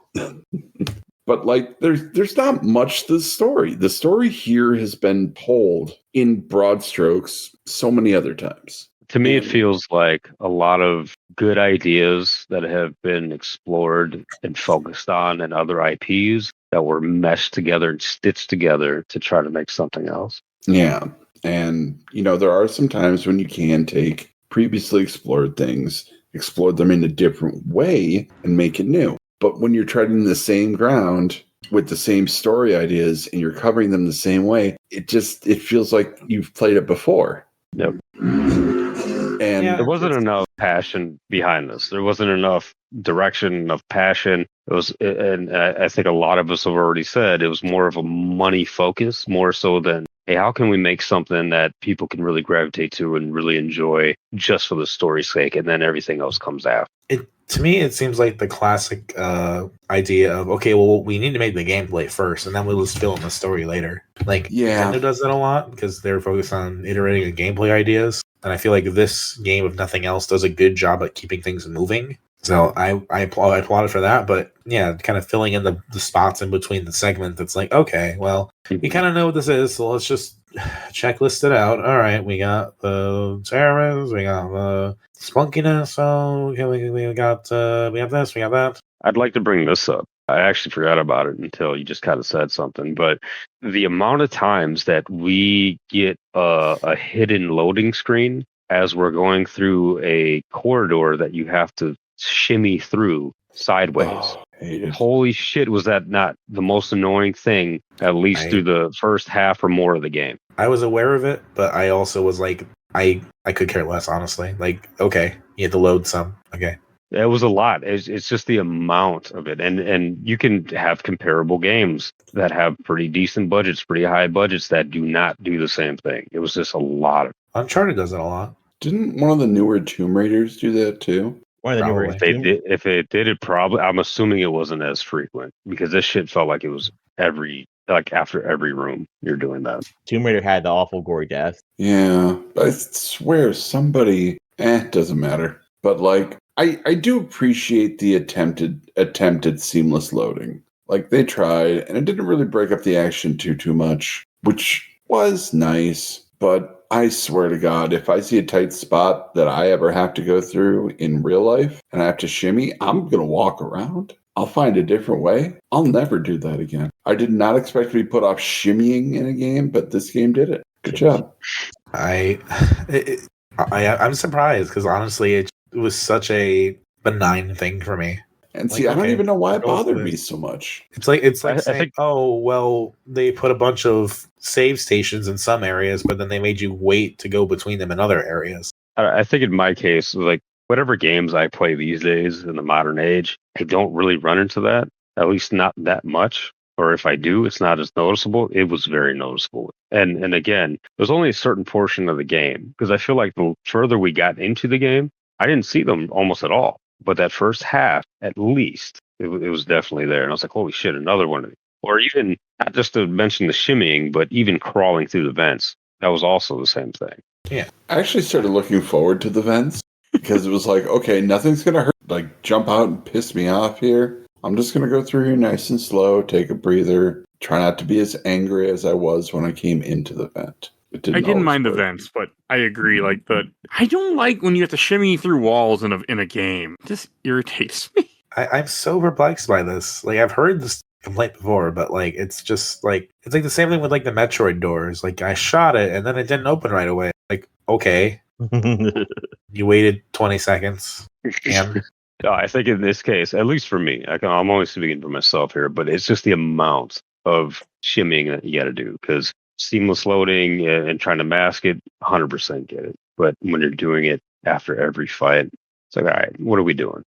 But like there's not much to the story. The story here has been told in broad strokes so many other times. To me, it And- feels like a lot of good ideas that have been explored and focused on and other IPs that were meshed together and stitched together to try to make something else. Yeah. And, there are some times when you can take previously explored things, explore them in a different way, and make it new. But when you're treading the same ground with the same story ideas and you're covering them the same way, it feels like you've played it before. Yep. And There wasn't enough passion behind this. There wasn't enough direction, enough passion. It was, and I think a lot of us have already said it was more of a money focus, more so than, hey, how can we make something that people can really gravitate to and really enjoy just for the story's sake, and then everything else comes after. To me, it seems like the classic idea of, okay, well, we need to make the gameplay first, and then we'll just fill in the story later. Like, Nintendo does that a lot because they're focused on iterating on gameplay ideas. And I feel like this game, if nothing else, does a good job at keeping things moving. So I applaud it for that. But yeah, kind of filling in the spots in between the segment that's like, okay, well, we kind of know what this is, so let's just checklist it out. All right, we got the terrorists, we got the spunkiness, so okay, we got we have this, we got that. I'd like to bring this up. I actually forgot about it until you just kind of said something, but the amount of times that we get a hidden loading screen as we're going through a corridor that you have to shimmy through sideways. Oh, hate it. Holy shit, was that not the most annoying thing, at least through the first half or more of the game? I was aware of it, but I also was like, I could care less, honestly. Like, okay, you had to load some. Okay. It was a lot. It's just the amount of it. And you can have comparable games that have pretty decent budgets, pretty high budgets that do not do the same thing. It was just a lot of. Uncharted does it a lot. Didn't one of the newer Tomb Raiders do that too? One of the newer. If it did it, probably, I'm assuming it wasn't as frequent because this shit felt like it was after every room you're doing that. Tomb Raider had the awful gory death. Yeah, I swear somebody. Doesn't matter. But like, I do appreciate the attempted seamless loading. Like they tried, and it didn't really break up the action too much, which was nice. But I swear to God, if I see a tight spot that I ever have to go through in real life and I have to shimmy, I'm gonna walk around. I'll find a different way. I'll never do that again. I did not expect to be put off shimmying in a game, but this game did it. Good job. I'm surprised because honestly, it was such a benign thing for me. And see, I don't even know why it bothered me so much. It's like I saying, think, oh, well, they put a bunch of save stations in some areas, but then they made you wait to go between them in other areas. I think in my case, like whatever games I play these days in the modern age, I don't really run into that, at least not that much. Or if I do, it's not as noticeable. It was very noticeable. And again, there's only a certain portion of the game because I feel like the further we got into the game, I didn't see them almost at all. But that first half, at least, it was definitely there. And I was like, holy shit, another one of these. Or even, not just to mention the shimmying, but even crawling through the vents. That was also the same thing. Yeah. I actually started looking forward to the vents because it was like, okay, nothing's going to hurt. Like, jump out and piss me off here. I'm just going to go through here nice and slow, take a breather, try not to be as angry as I was when I came into the vent. I didn't mind the vents, but I agree. Like I don't like when you have to shimmy through walls in a game. It just irritates me. I'm so perplexed by this. Like I've heard this complaint before, but like it's just like it's like the same thing with like the Metroid doors. Like I shot it and then it didn't open right away. Like okay, you waited 20 seconds. And I think in this case, at least for me, I'm only speaking for myself here, but it's just the amount of shimmying that you got to do because seamless loading and trying to mask it, 100% get it. But when you're doing it after every fight, it's like, all right, what are we doing?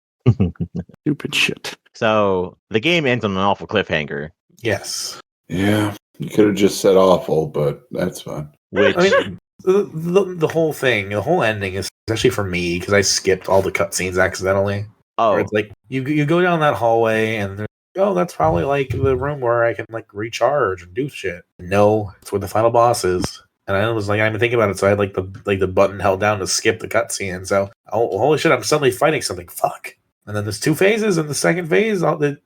Stupid shit. So the game ends on an awful cliffhanger. yes. Yeah, you could have just said awful, but that's fine. Which I mean, the whole thing, the whole ending is especially for me because I skipped all the cutscenes accidentally. Where it's like you go down that hallway and that's probably like the room where I can like recharge and do shit. No, it's where the final boss is. And I was like, I'm thinking about it, so I had like the button held down to skip the cutscene. So holy shit, I'm suddenly fighting something. Fuck. And then there's 2 phases, and the second phase,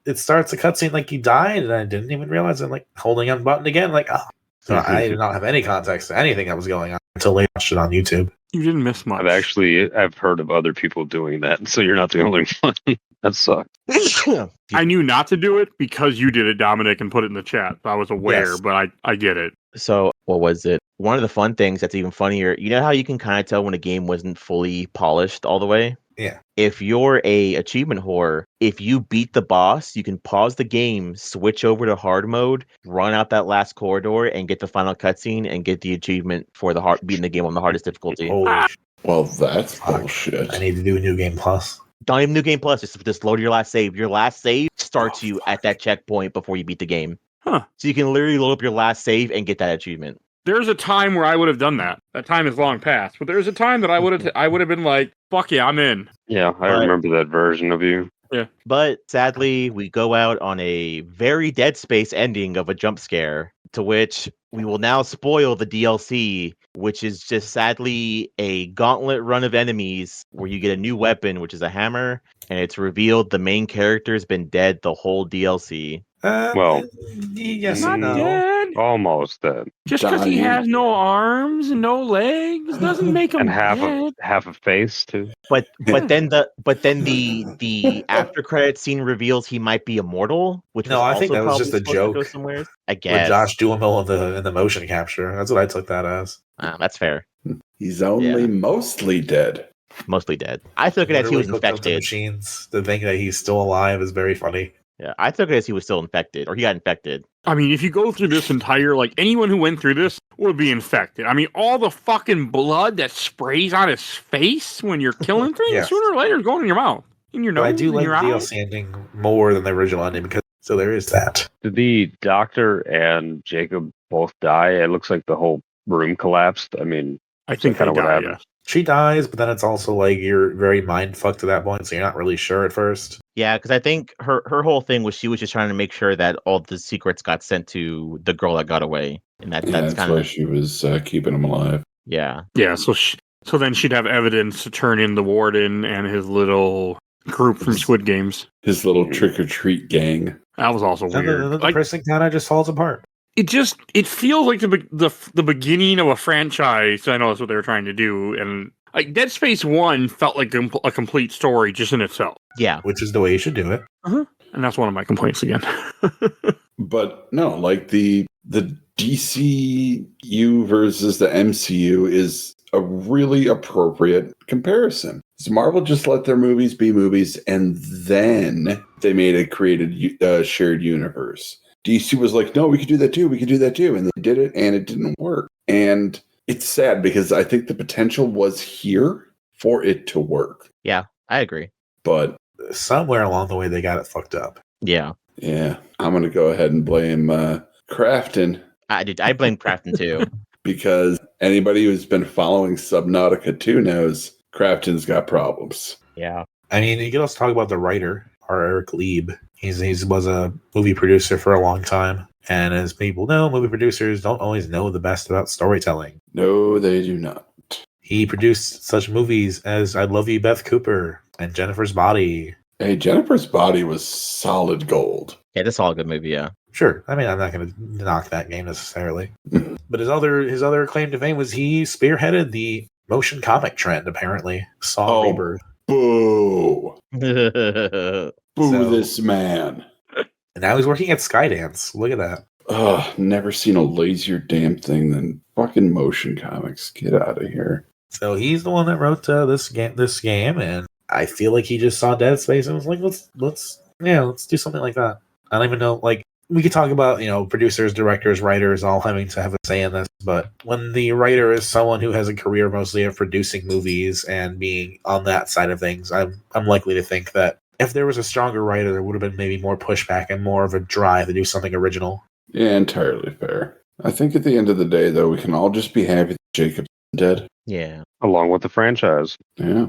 it starts a cutscene like he died, and I didn't even realize I'm like holding on button again, like oh. So I did not have any context to anything that was going on until they watched it on YouTube. You didn't miss much. I've heard of other people doing that, so you're not the only one. That sucks. I knew not to do it because you did it, Dominic, and put it in the chat. I was aware, Yes. but I get it. So what was it? One of the fun things that's even funnier, you know how you can kind of tell when a game wasn't fully polished all the way? Yeah. If you're a achievement whore, if you beat the boss, you can pause the game, switch over to hard mode, run out that last corridor, and get the final cutscene and get the achievement for beating the game on the hardest difficulty. Holy Well, that's bullshit. I need to do a New Game Plus. Not even New Game Plus, just load your last save. Your last save starts you at that checkpoint before you beat the game. Huh. So you can literally load up your last save and get that achievement. There's a time where I would have done that. That time is long past. But there's a time that I would have been like, fuck yeah, I'm in. Yeah, I remember that version of you. Yeah. But sadly, we go out on a very Dead Space ending of a jump scare, to which we will now spoil the DLC, which is just sadly a gauntlet run of enemies where you get a new weapon, which is a hammer, and it's revealed the main character's been dead the whole DLC. Well, yes Not and no. dead. Almost dead. Just because he Dying. has no arms and no legs doesn't make him And half dead. a face too. But then the after credit scene reveals he might be immortal, which No, was I think also that was probably just a supposed to go joke. somewhere. I With guess Josh Duhamel in the motion capture. That's what I took that as. That's fair. He's only mostly dead. Mostly dead. I took it as he was Literally hooked up to infected. machines. To think that he's still alive is very funny. Yeah, I took it as he was still infected, or he got infected. I mean, if you go through this entire, like, anyone who went through this would be infected. I mean, all the fucking blood that sprays on his face when you're killing things, Yeah. sooner or later is going in your mouth, in your nose, But I do in like your the eyes. DLC ending more than the original ending because so there is that. Did the doctor and Jacob both die? It looks like the whole room collapsed. I mean, I think kinda they what die, happened. yes. She dies, but then it's also like you're very mind fucked to that point, so you're not really sure at first. Yeah, because I think her whole thing was she was just trying to make sure that all the secrets got sent to the girl that got away, and that's That's kind why of she was keeping him alive. yeah. Yeah, so then she'd have evidence to turn in the warden and his little group from Squid Games. His little trick-or-treat gang. That was also And weird. the Like, person kind of just falls apart. it feels like the beginning of a franchise. I know that's what they were trying to do, and like Dead Space 1 felt like a complete story just in itself. Yeah. Which is the way you should do it. And that's one of my complaints again. But no, like the DCU versus the MCU is a really appropriate comparison. So Marvel just let their movies be movies, and then they made a created shared universe. DC was like, no, we could do that too. We could do that too. And they did it, and it didn't work. And it's sad because I think the potential was here for it to work. Yeah, I agree. But Somewhere along the way, they got it fucked up. Yeah. yeah, I'm going to go ahead and blame Crafton I blame Crafton too. because anybody who's been following Subnautica 2 knows Crafton's got problems. Yeah. I mean, you can also talk about the writer, or Eric Lieb. He was a movie producer for a long time. And as people know, movie producers don't always know the best about storytelling. No, they do not. He produced such movies as I Love You, Beth Cooper, and Jennifer's Body. Hey, Jennifer's Body was solid gold. Yeah, that's all a good movie, yeah. Sure, I mean, I'm not going to knock that game necessarily. But his other claim to fame was he spearheaded the motion comic trend, apparently. Saw Oh. Rebirth. Boo. Yeah, Boo So- this man. And now he's working at Skydance. Look at that. Ugh, never seen a lazier damn thing than fucking motion comics. Get out of here. So he's the one that wrote this game, and I feel like he just saw Dead Space and was like, let's do something like that. I don't even know, like, we could talk about, producers, directors, writers all having to have a say in this, but when the writer is someone who has a career mostly of producing movies and being on that side of things, I'm likely to think that if there was a stronger writer, there would have been maybe more pushback and more of a drive to do something original. Yeah, entirely fair. I think at the end of the day, though, we can all just be happy that Jacob's dead. along with the franchise. Yeah.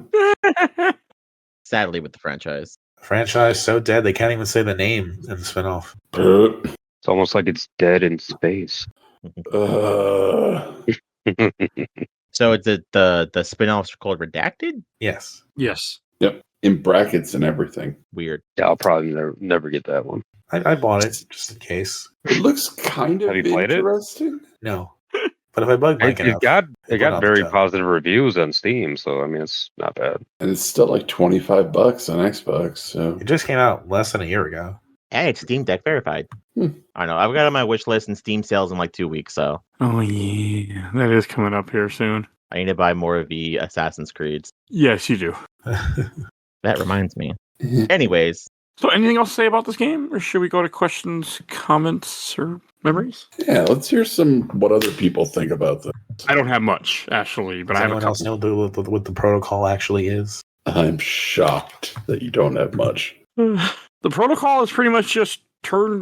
sadly with the franchise. Franchise so dead they can't even say the name in the spinoff. It's almost like it's dead in space. So it's the spin-offs are called Redacted? Yes. Yes. in brackets and everything. Weird. Yeah, I'll probably never get that one. I bought it just in case. It looks kind of Have you played it? interesting. No. But if I bug Mike enough, It got very positive reviews on Steam, so I mean it's not bad. And it's still like $25 on Xbox. So It just came out less than a year ago. And it's Steam Deck verified. I don't know. I've got it on my wish list and Steam sales in like 2 weeks, so Oh yeah, that is coming up here soon. I need to buy more of the Assassin's Creeds. Yes, you do. That reminds me. Anyways, So, anything else to say about this game, or should we go to questions, comments, or memories? yeah, let's hear what other people think about this. I don't have much, actually, but Does I have a anyone else couple. know what the protocol actually is? I'm shocked that you don't have much. The protocol is pretty much just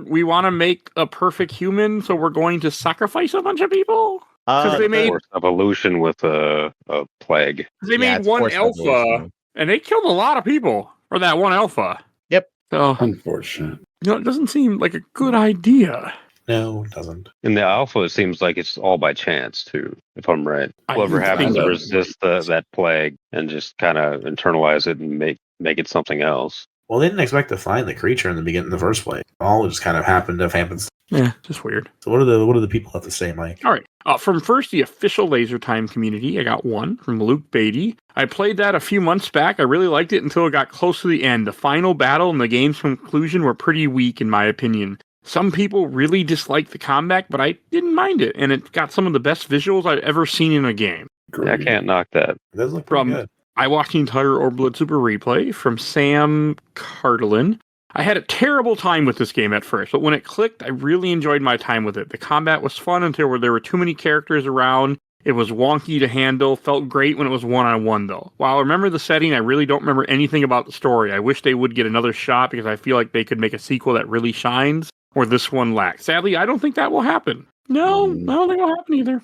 we want to make a perfect human, so we're going to sacrifice a bunch of people. Because they made Forced evolution with a plague. they made it's one forced alpha, evolution. and they killed a lot of people for that one alpha. Yep. So Unfortunate. it doesn't seem like a good idea. No, it doesn't. In the alpha, it seems like it's all by chance too, if I'm right. I Whoever think happens to so. resist that plague and just kind of internalize it and make it something else. Well, they didn't expect to find the creature in the beginning in the first place. All just kind of happened if happens. Yeah, just weird. So what do the people have to say, Mike? All right. From first, the official Laser Time community, I got one from Luke Beatty. I played that a few months back. I really liked it until it got close to the end. The final battle and the game's conclusion were pretty weak, in my opinion. Some people really disliked the combat, but I didn't mind it, and it got some of the best visuals I've ever seen in a game. Yeah, I can't knock that. It does look pretty good. I watched the entire Orblit Super replay from Sam Cardelin. I had a terrible time with this game at first, but when it clicked, I really enjoyed my time with it. The combat was fun until there were too many characters around. It was wonky to handle, felt great when it was one-on-one, though. While I remember the setting, I really don't remember anything about the story. I wish they would get another shot because I feel like they could make a sequel that really shines, or this one lacks. Sadly, I don't think that will happen. No, I don't think it will happen either.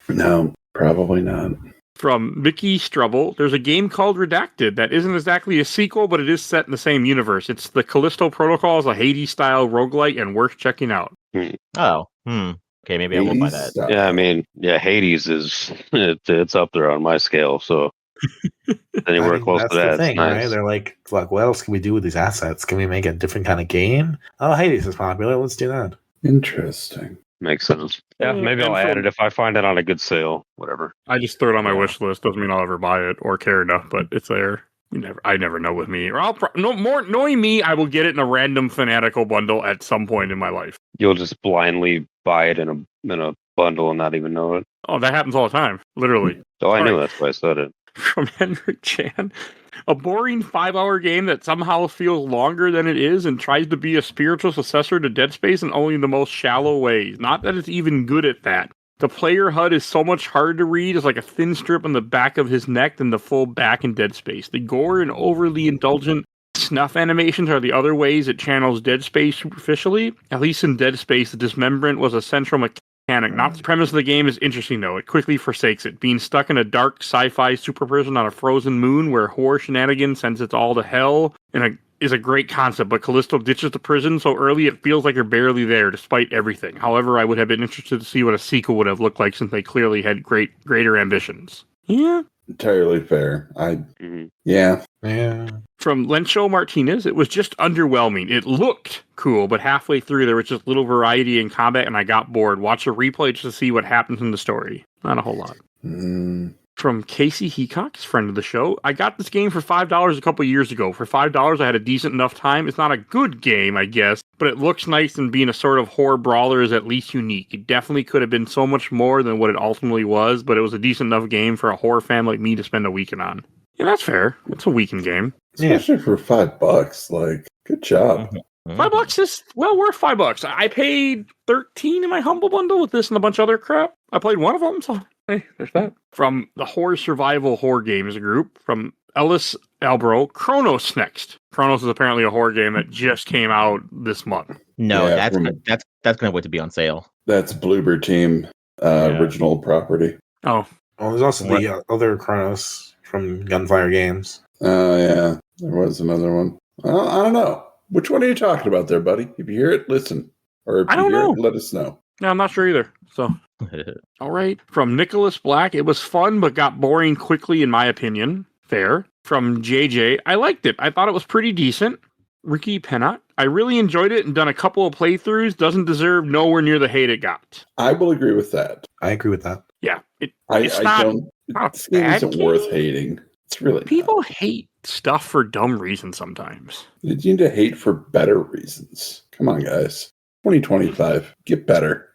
No, probably not. From Mickey Strubble, there's a game called Redacted that isn't exactly a sequel, but it is set in the same universe. It's the Callisto Protocol, is a Hades-style roguelike and worth checking out. Oh, okay, maybe I won't buy that. Yeah, I mean, Hades is it's up there on my scale, so anywhere close to that. That's the thing, nice. right? They're like, what else can we do with these assets? Can we make a different kind of game? Oh, Hades is popular. Let's do that. Interesting. Makes sense. Yeah, maybe I'll add it if I find it on a good sale. Whatever. I just throw it on my wish list. Doesn't mean I'll ever buy it or care enough, but it's there. I never know with me. Or knowing me, I will get it in a random fanatical bundle at some point in my life. You'll just blindly buy it in a bundle and not even know it. Oh, that happens all the time, literally. Oh, I All knew right. that's why I said it. From Henrik Chan, a boring 5-hour game that somehow feels longer than it is and tries to be a spiritual successor to Dead Space in only the most shallow ways. Not that it's even good at that. The player HUD is so much harder to read. It's like a thin strip on the back of his neck than the full back in Dead Space. The gore and overly indulgent snuff animations are the other ways it channels Dead Space superficially. At least in Dead Space, the dismemberment was a central mechanic. Not the premise of the game is interesting, though. It quickly forsakes it. Being stuck in a dark sci-fi super prison on a frozen moon where horror shenanigans sends it all to hell is a great concept, but Callisto ditches the prison so early it feels like you're barely there, despite everything. However, I would have been interested to see what a sequel would have looked like since they clearly had greater ambitions. Yeah. Entirely fair. Yeah. From Lencho Martinez, it was just underwhelming. It looked cool, but halfway through there was just little variety in combat and I got bored. Watch a replay just to see what happens in the story. Not a whole lot. From Casey Heacock, friend of the show, I got this game for $5 a couple years ago. For $5, I had a decent enough time. It's not a good game, I guess, but it looks nice, and being a sort of horror brawler is at least unique. It definitely could have been so much more than what it ultimately was, but it was a decent enough game for a horror fan like me to spend a weekend on. Yeah, that's fair. It's a weekend game. Especially for $5. Like, good job. $5 is well worth $5. I paid $13 in my Humble Bundle with this and a bunch of other crap. I played one of them, so hey, there's that. From the Horror Survival Horror Games group, from Ellis Albro, Chronos next. Chronos is apparently a horror game that just came out this month. No, Yeah, that's gonna wait to be on sale. That's Bloober Team original property. Oh, Well, there's also the other Chronos from Gunfire Games. Oh, yeah. There was another one. Well, I don't know. Which one are you talking about there, buddy? If you hear it, listen. Or if I you don't hear know. it, let us know. no, I'm not sure either. So, all right. From Nicholas Black, it was fun but got boring quickly, in my opinion. Fair. From JJ, I liked it. I thought it was pretty decent. Ricky Pennant, I really enjoyed it and done a couple of playthroughs. Doesn't deserve nowhere near the hate it got. I will agree with that. I agree with that. Yeah, it's I not. don't. not a This game bad isn't game. worth hating. It's really People not. hate stuff for dumb reasons sometimes. You need to hate for better reasons. Come on, guys. 2025. Get better.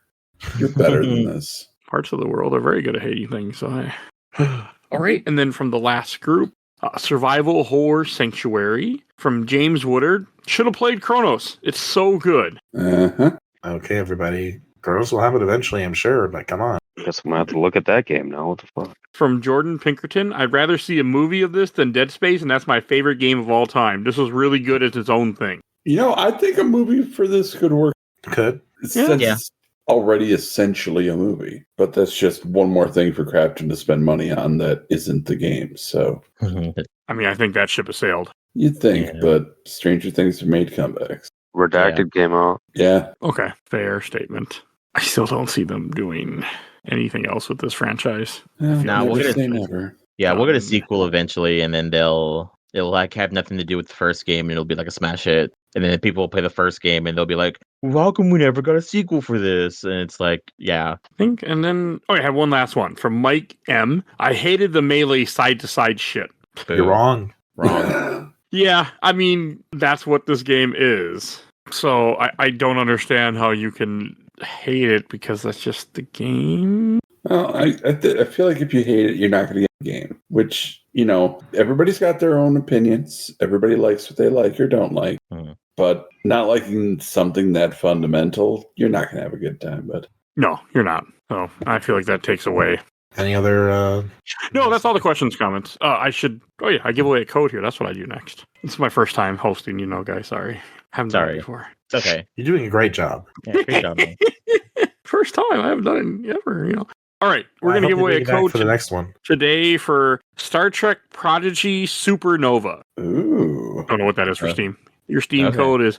You're better than this. Parts of the world are very good at hating things. So all right, and then from the last group, Survival Horror Sanctuary from James Woodard. Should have played Chronos. It's so good. Uh-huh. Okay, everybody. Girls will have it eventually, I'm sure, but come on. Guess I'm gonna have to look at that game now. What the fuck? From Jordan Pinkerton, I'd rather see a movie of this than Dead Space, and that's my favorite game of all time. This was really good as its own thing. You know, I think a movie for this could work. Could. Since Yeah. it's already essentially a movie. But that's just one more thing for Crafton to spend money on that isn't the game. So I mean, I think that ship has sailed. you'd think, Yeah. but Stranger Things have made comebacks. Redacted came out. Yeah. Okay, fair statement. I still don't see them doing anything else with this franchise. No, Nah, we're never gonna- say never. Yeah, we'll get a Um, sequel eventually, and then it'll like have nothing to do with the first game, and it'll be like a smash hit. And then people will play the first game, and they'll be like, well, "How come we never got a sequel for this?" And it's like, yeah, I think, and then I have one last one from Mike M. I hated the melee side to side shit. You're wrong. wrong. Yeah, I mean that's what this game is. So I don't understand how you can hate it because that's just the game. Well, I feel like if you hate it, you're not going to get the game. Which, you know, everybody's got their own opinions. Everybody likes what they like or don't like. Mhm. But not liking something that fundamental, you're not going to have a good time. But No, you're not. So I feel like that takes away. Any other No, that's all the questions, comments. I give away a code here. That's what I do next. It's my first time hosting, guys. Sorry. Haven't done it Sorry. before. It's okay. You're doing a great job. Yeah, great job, man. First time. I haven't done it ever, All right. We're I going to hope give they away a bring it back code for the next one. today for Star Trek Prodigy Supernova. ooh. Don't know what that is for Oh. Steam. Your Steam Okay. code is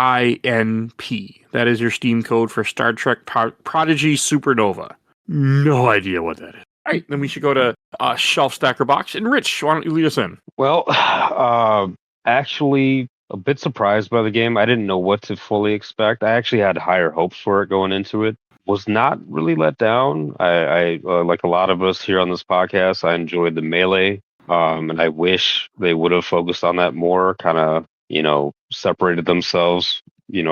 EKLFR2TE2RH6INP. That is your Steam code for Star Trek Prodigy Supernova. No idea what that is. All right, then we should go to Shelf Stacker Box. And Rich, why don't you lead us in? Well, actually, a bit surprised by the game. I didn't know what to fully expect. I actually had higher hopes for it going into it. Was not really let down. I like a lot of us here on this podcast, I enjoyed the melee, and I wish they would have focused on that more. Kind of, separated themselves,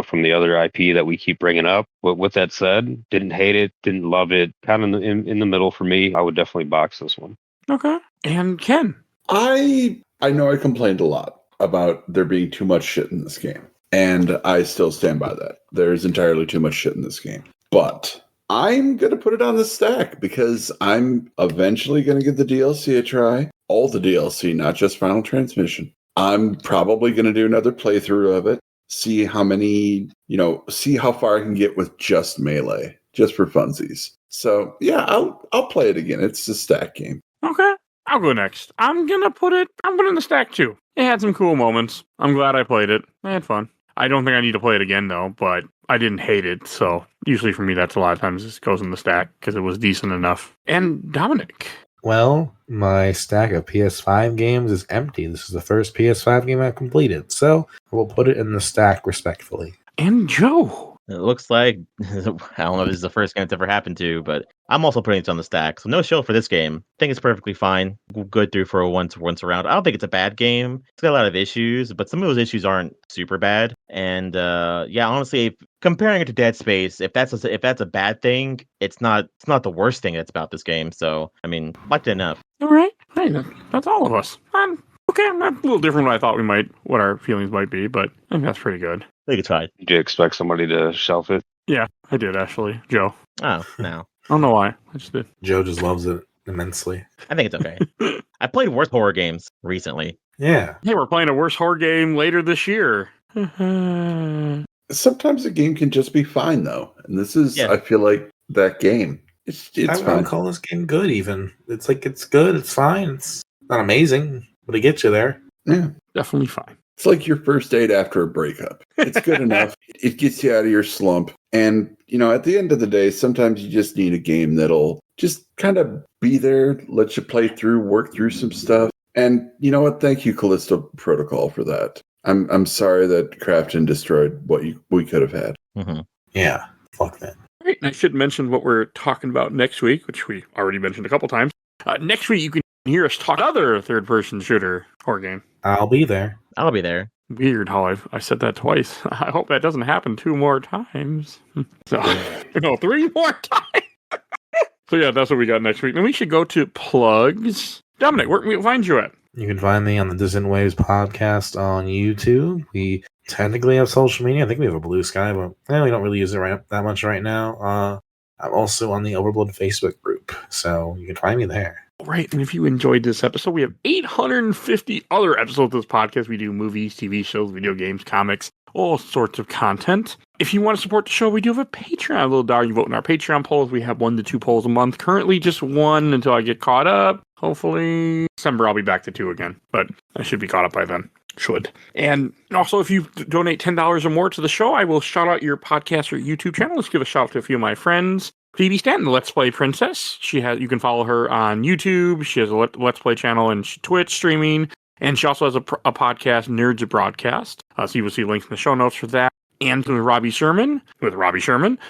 from the other IP that we keep bringing up. But with that said, didn't hate it, didn't love it. Kind of in the middle for me. I would definitely box this one. Okay. And Ken. I know I complained a lot about there being too much shit in this game. And I still stand by that. There's entirely too much shit in this game. But I'm going to put it on the stack because I'm eventually going to give the DLC a try. All the DLC, not just Final Transmission. I'm probably going to do another playthrough of it. See how many, see how far I can get with just Melee, just for funsies. So, yeah, I'll play it again. It's a stack game. Okay. I'll go next. I'm going to put it in the stack too. It had some cool moments. I'm glad I played it. I had fun. I don't think I need to play it again, though, but I didn't hate it. So usually for me, that's a lot of times it goes in the stack because it was decent enough. And Dominic. Well, my stack of PS5 games is empty. This is the first PS5 game I've completed, so I will put it in the stack respectfully. And Joe. It looks like I don't know if this is the first game it's ever happened to, but I'm also putting it on the stack. So no show for this game. I think it's perfectly fine. Good through for a once around. I don't think it's a bad game. It's got a lot of issues, but some of those issues aren't super bad. And honestly, comparing it to Dead Space, if that's a bad thing, it's not the worst thing that's about this game. So I mean, liked it enough. All right. Hey, that's all of us. Okay, I'm a little different than I thought what our feelings might be, but I think that's pretty good. I think it's fine. Did you expect somebody to shelf it? Yeah, I did actually. Joe. Oh, no. I don't know why. I just did. Joe just loves it immensely. I think it's okay. I played worse horror games recently. Yeah. Hey, we're playing a worse horror game later this year. Sometimes a game can just be fine, though. And this is, Yeah. I feel like, that game. It's I fine. would call this game good, even. It's good, it's fine. It's not amazing, but it gets you there. Yeah. Definitely fine. It's like your first date after a breakup. It's good enough. It gets you out of your slump. And, at the end of the day, sometimes you just need a game that'll just kind of be there, let you play through, work through some stuff. And you know what? Thank you, Callisto Protocol, for that. I'm sorry that Crafton destroyed what we could have had. Mm-hmm. Yeah, fuck that. Right, and I should mention what we're talking about next week, which we already mentioned a couple times. Next week, you can hear us talk other third-person shooter horror game. I'll be there. I'll be there. Weird how I said that twice. I hope that doesn't happen 2 more times. So, 3 more times. So yeah, that's what we got next week. And we should go to plugs. Dominic, where can we find you at? You can find me on the Distant Waves podcast on YouTube. We technically have social media. I think we have a Blue Sky, but we don't really use it that much right now. I'm also on the Overblood Facebook group, so you can find me there. Right, and if you enjoyed this episode, we have 850 other episodes of this podcast. We do movies, TV shows, video games, comics, all sorts of content. If you want to support the show, we do have a Patreon, a little dollar. You vote in our Patreon polls. We have 1 to 2 polls a month. Currently, just 1 until I get caught up. Hopefully, December I'll be back to 2 again, but I should be caught up by then. Should. And also, if you donate $10 or more to the show, I will shout out your podcast or YouTube channel. Let's give a shout out to a few of my friends. Phoebe Stanton, the Let's Play Princess. You can follow her on YouTube. She has a Let's Play channel and Twitch streaming. And she also has a podcast, Nerds Broadcast. So you will see links in the show notes for that. And with Robbie Sherman.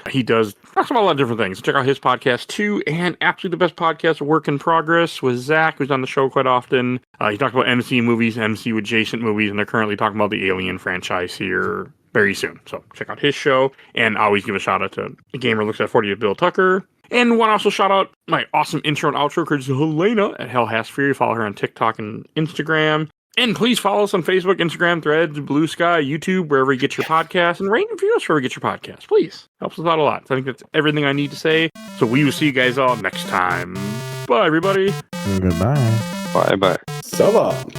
He talks about a lot of different things. Check out his podcast too. And absolutely the best podcast, Work in Progress, with Zach, who's on the show quite often. He talks about MCU movies, MCU adjacent movies, and they're currently talking about the Alien franchise here very soon. So check out his show. And I always give a shout out to The Gamer Looks at 40 with Bill Tucker. And want to also shout out my awesome intro and outro, courtesy of Helena at Hell Has Fury. Follow her on TikTok and Instagram. And please follow us on Facebook, Instagram, Threads, Blue Sky, YouTube, wherever you get your podcasts, and rate and review us wherever you get your podcasts. Please. Helps us out a lot. So I think that's everything I need to say. So we will see you guys all next time. Bye, everybody. Goodbye. Bye-bye. So long.